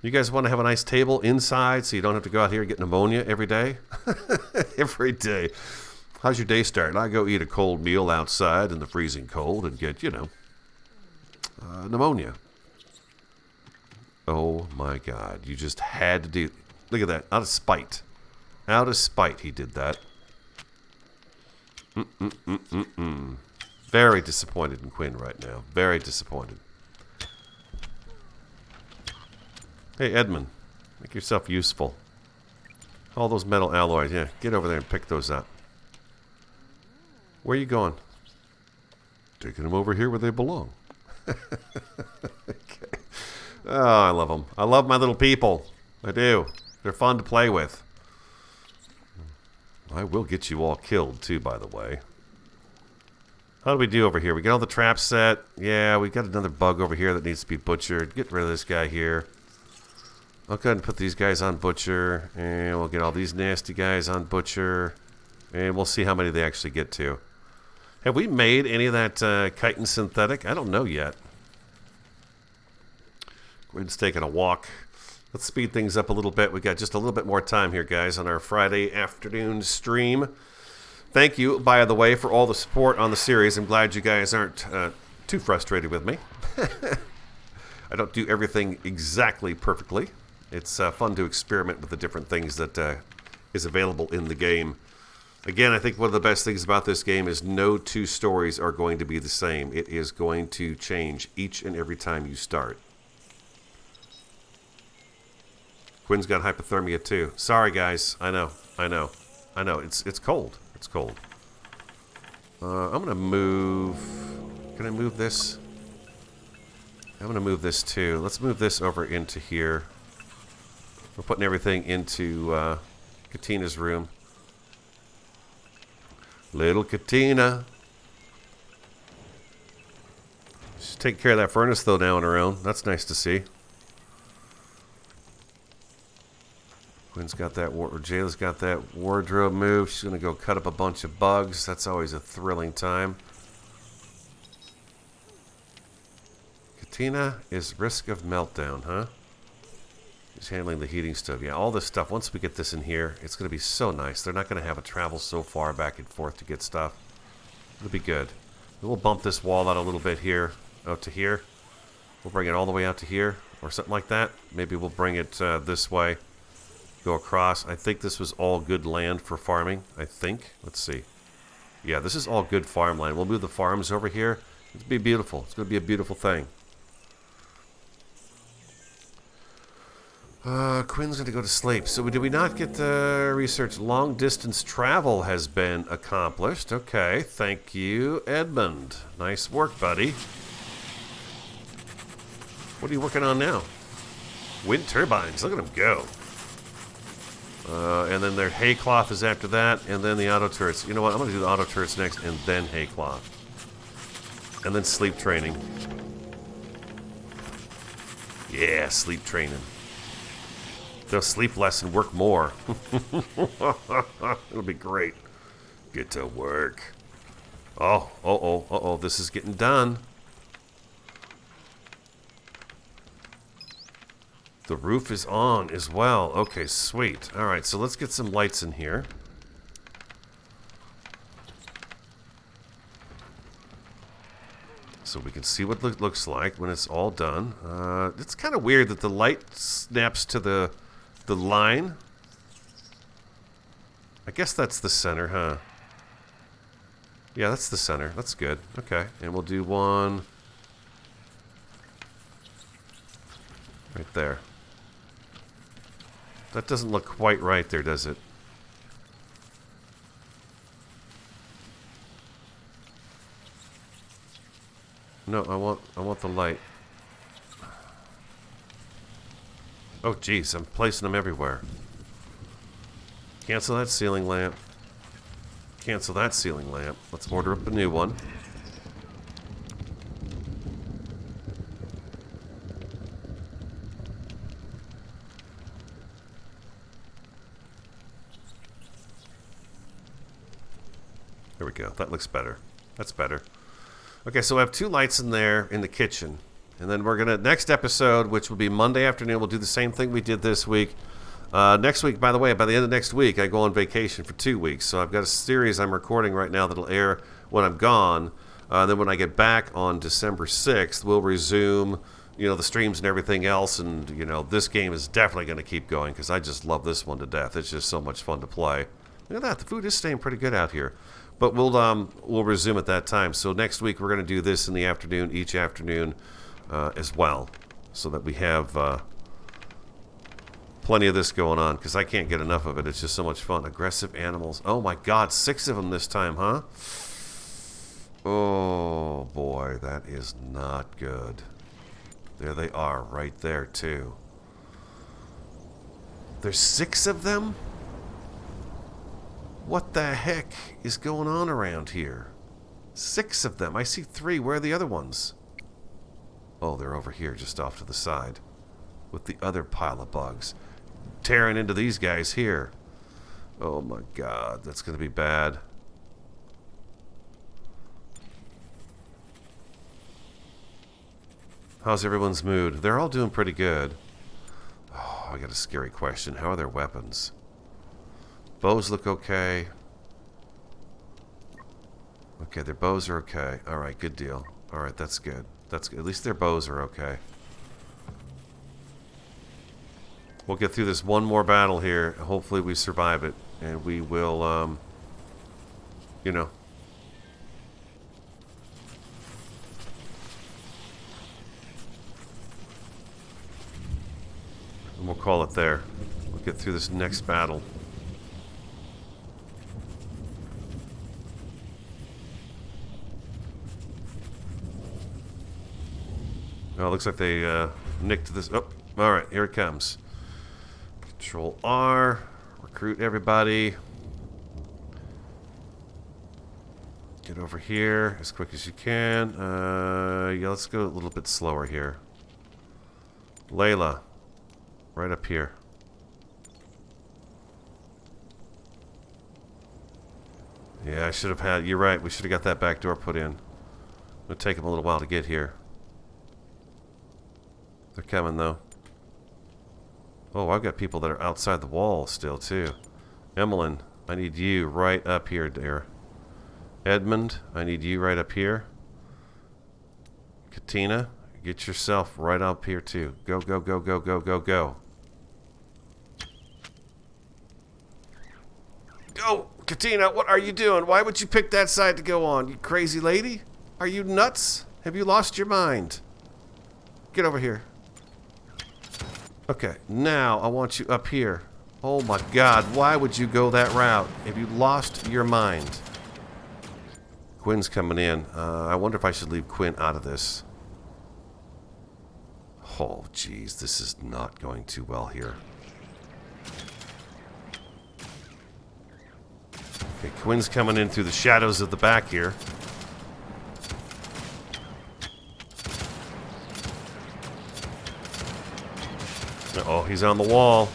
You guys want to have a nice table inside so you don't have to go out here and get pneumonia every day? Every day. How's your day start? I go eat a cold meal outside in the freezing cold and get, pneumonia. Oh, my God. You just had to do... Look at that. Out of spite. Out of spite, he did that. Very disappointed in Quinn right now. Very disappointed. Hey, Edmund. Make yourself useful. All those metal alloys. Yeah, get over there and pick those up. Where are you going? Taking them over here where they belong. Okay. Oh, I love them. I love my little people. I do. They're fun to play with. I will get you all killed, too, by the way. How do we do over here? We got all the traps set. Yeah, we got another bug over here that needs to be butchered. Get rid of this guy here. I'll go ahead and put these guys on butcher. And we'll get all these nasty guys on butcher. And we'll see how many they actually get to. Have we made any of that chitin synthetic? I don't know yet. Quinn's taking a walk. Let's speed things up a little bit. We got just a little bit more time here, guys, on our Friday afternoon stream. Thank you, by the way, for all the support on the series. I'm glad you guys aren't too frustrated with me. I don't do everything exactly perfectly. It's fun to experiment with the different things that is available in the game. Again, I think one of the best things about this game is no two stories are going to be the same. It is going to change each and every time you start. Quinn's got hypothermia too. Sorry, guys. I know. It's cold. It's cold. I'm going to move... Can I move this? I'm going to move this too. Let's move this over into here. We're putting everything into Katina's room. Little Katina. She's taking care of that furnace though now on her own. That's nice to see. Quinn's got that, Jayla's got that wardrobe move. She's going to go cut up a bunch of bugs. That's always a thrilling time. Katina is risk of meltdown, huh? She's handling the heating stove. Yeah, all this stuff, once we get this in here, it's going to be so nice. They're not going to have to travel so far back and forth to get stuff. It'll be good. We'll bump this wall out a little bit here, out to here. We'll bring it all the way out to here, or something like that. Maybe we'll bring it this way. Go across. I think this was all good land for farming. I think. Let's see. Yeah, this is all good farmland. We'll move the farms over here. It'll be beautiful. It's going to be a beautiful thing. Quinn's going to go to sleep. So did we not get the research? Long distance travel has been accomplished. Okay, thank you, Edmund. Nice work, buddy. What are you working on now? Wind turbines. Look at them go. And then their hay cloth is after that, and then the auto turrets. You know what? I'm going to do the auto turrets next, and then hay cloth. And then sleep training. Yeah, sleep training. They'll sleep less and work more. It'll be great. Get to work. Oh, this is getting done. The roof is on as well. Okay, sweet. All right, so let's get some lights in here. So we can see what it looks like when it's all done. It's kind of weird that the light snaps to the line. I guess that's the center, huh? Yeah, that's the center. That's good. Okay, and we'll do one right there. That doesn't look quite right there, does it? No, I want the light. Oh, geez, I'm placing them everywhere. Cancel that ceiling lamp. Cancel that ceiling lamp. Let's order up a new one. There we go. That looks better. That's better. Okay, so I have 2 lights in there in the kitchen. And then we're going to, next episode, which will be Monday afternoon, we'll do the same thing we did this week. Next week, by the way, by the end of next week, I go on vacation for 2 weeks. So I've got a series I'm recording right now that'll air when I'm gone. Then when I get back on December 6th, we'll resume, the streams and everything else. And, this game is definitely going to keep going because I just love this one to death. It's just so much fun to play. Look at that. The food is staying pretty good out here. But we'll resume at that time. So next week we're going to do this in the afternoon, each afternoon as well, so that we have plenty of this going on, because I can't get enough of it. It's just so much fun. Aggressive animals. Oh my God, 6 of them this time, huh? Oh boy, that is not good. There they are, right there too. There's 6 of them? What the heck is going on around here? 6 of them. I see 3. Where are the other ones? Oh, they're over here, just off to the side. With the other pile of bugs. Tearing into these guys here. Oh my God, that's going to be bad. How's everyone's mood? They're all doing pretty good. Oh, I got a scary question. How are their weapons? Bows look okay. Okay, their bows are okay. Alright, good deal. Alright, that's good. That's good. At least their bows are okay. We'll get through this one more battle here. Hopefully we survive it. And we will, And we'll call it there. We'll get through this next battle. Oh, it looks like they nicked this. Oh, all right, here it comes. Control R, recruit everybody. Get over here as quick as you can. Yeah, let's go a little bit slower here. Layla, right up here. Yeah, I should have had. You're right. We should have got that back door put in. It'll take them a little while to get here. They're coming, though. Oh, I've got people that are outside the wall still, too. Emmeline, I need you right up here, dear. Edmund, I need you right up here. Katina, get yourself right up here, too. Go, go, go, go, go, go, go. Go! Katina, what are you doing? Why would you pick that side to go on, you crazy lady? Are you nuts? Have you lost your mind? Get over here. Okay, now I want you up here. Oh my God, why would you go that route? Have you lost your mind? Quinn's coming in. I wonder if I should leave Quinn out of this. Oh, geez, this is not going too well here. Okay, Quinn's coming in through the shadows of the back here. Oh, he's on the wall.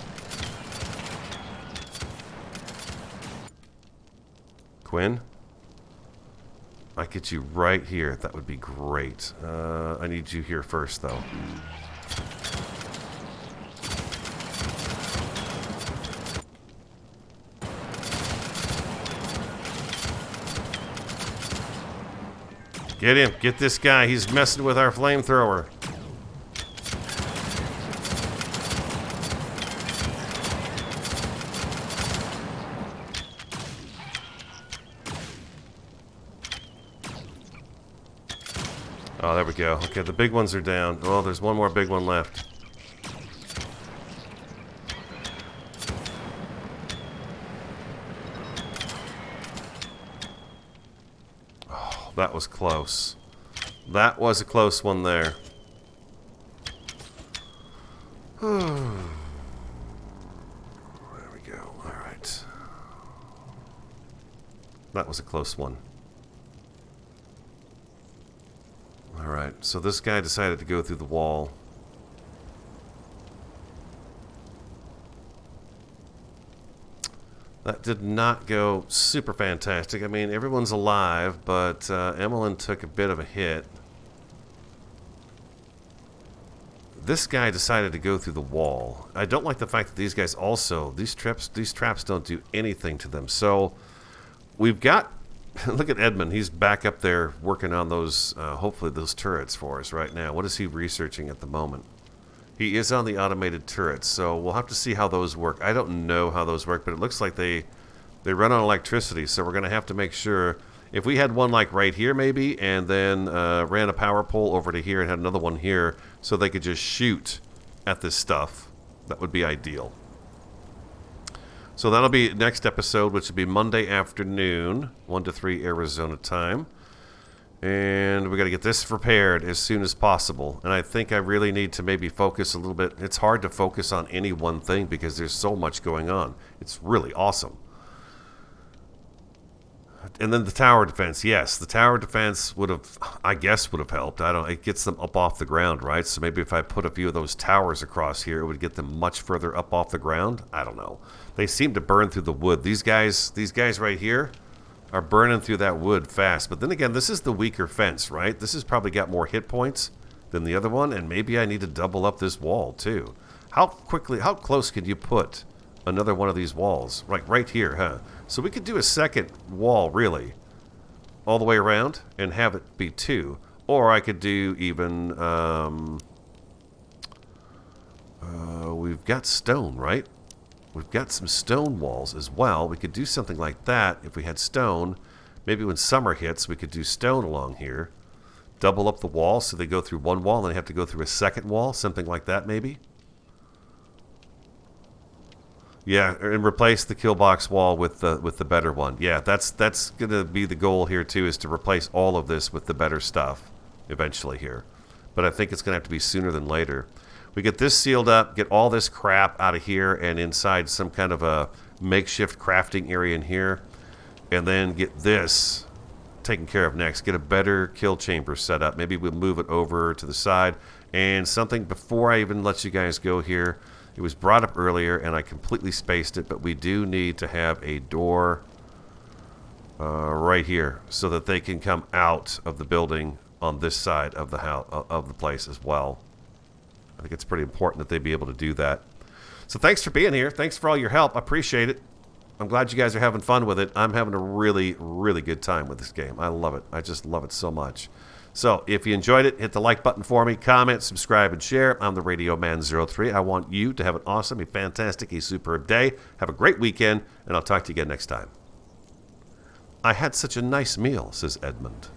Quinn? I get you right here. That would be great. I need you here first, though. Get him. Get this guy. He's messing with our flamethrower. Oh, there we go. Okay, the big ones are down. Oh, there's one more big one left. Oh, that was close. That was a close one there. There we go. All right. That was a close one. Alright, so this guy decided to go through the wall. That did not go super fantastic. I mean, everyone's alive, but Emmeline took a bit of a hit. This guy decided to go through the wall. I don't like the fact that these guys also, these traps don't do anything to them. So, we've got... Look at Edmund. He's back up there working on those, hopefully those turrets for us right now. What is he researching at the moment? He is on the automated turrets, so we'll have to see how those work. I don't know how those work, but it looks like they run on electricity, so we're going to have to make sure. If we had one like right here maybe, and then ran a power pole over to here and had another one here, so they could just shoot at this stuff, that would be ideal. So that'll be next episode, which will be Monday afternoon, 1 to 3 Arizona time. And we got to get this prepared as soon as possible. And I think I really need to maybe focus a little bit. It's hard to focus on any one thing because there's so much going on. It's really awesome. And then the tower defense. Yes, the tower defense would have, I guess, would have helped. It gets them up off the ground, right? So maybe if I put a few of those towers across here, it would get them much further up off the ground. I don't know. They seem to burn through the wood. These guys right here are burning through that wood fast. But then again, this is the weaker fence, right? This has probably got more hit points than the other one, and maybe I need to double up this wall too. How close could you put another one of these walls? Right here, huh? So we could do a second wall, really, all the way around, and have it be 2. Or I could do even, we've got stone, right? We've got some stone walls as well. We could do something like that if we had stone. Maybe when summer hits, we could do stone along here. Double up the wall so they go through one wall and they have to go through a second wall. Something like that, maybe. Yeah, and replace the kill box wall with the better one. Yeah, that's going to be the goal here, too, is to replace all of this with the better stuff eventually here. But I think it's going to have to be sooner than later. We get this sealed up, get all this crap out of here and inside some kind of a makeshift crafting area in here, and then get this taken care of next. Get a better kill chamber set up. Maybe we'll move it over to the side. And something before I even let you guys go here, it was brought up earlier and I completely spaced it, but we do need to have a door right here so that they can come out of the building on this side of the house, of the place as well. I think it's pretty important that they be able to do that. So thanks for being here. Thanks for all your help. I appreciate it. I'm glad you guys are having fun with it. I'm having a really, really good time with this game. I love it. I just love it so much. So if you enjoyed it, hit the like button for me, comment, subscribe, and share. I'm the Radio Man 03. I want you to have an awesome, a fantastic, a superb day. Have a great weekend, and I'll talk to you again next time. I had such a nice meal, says Edmund.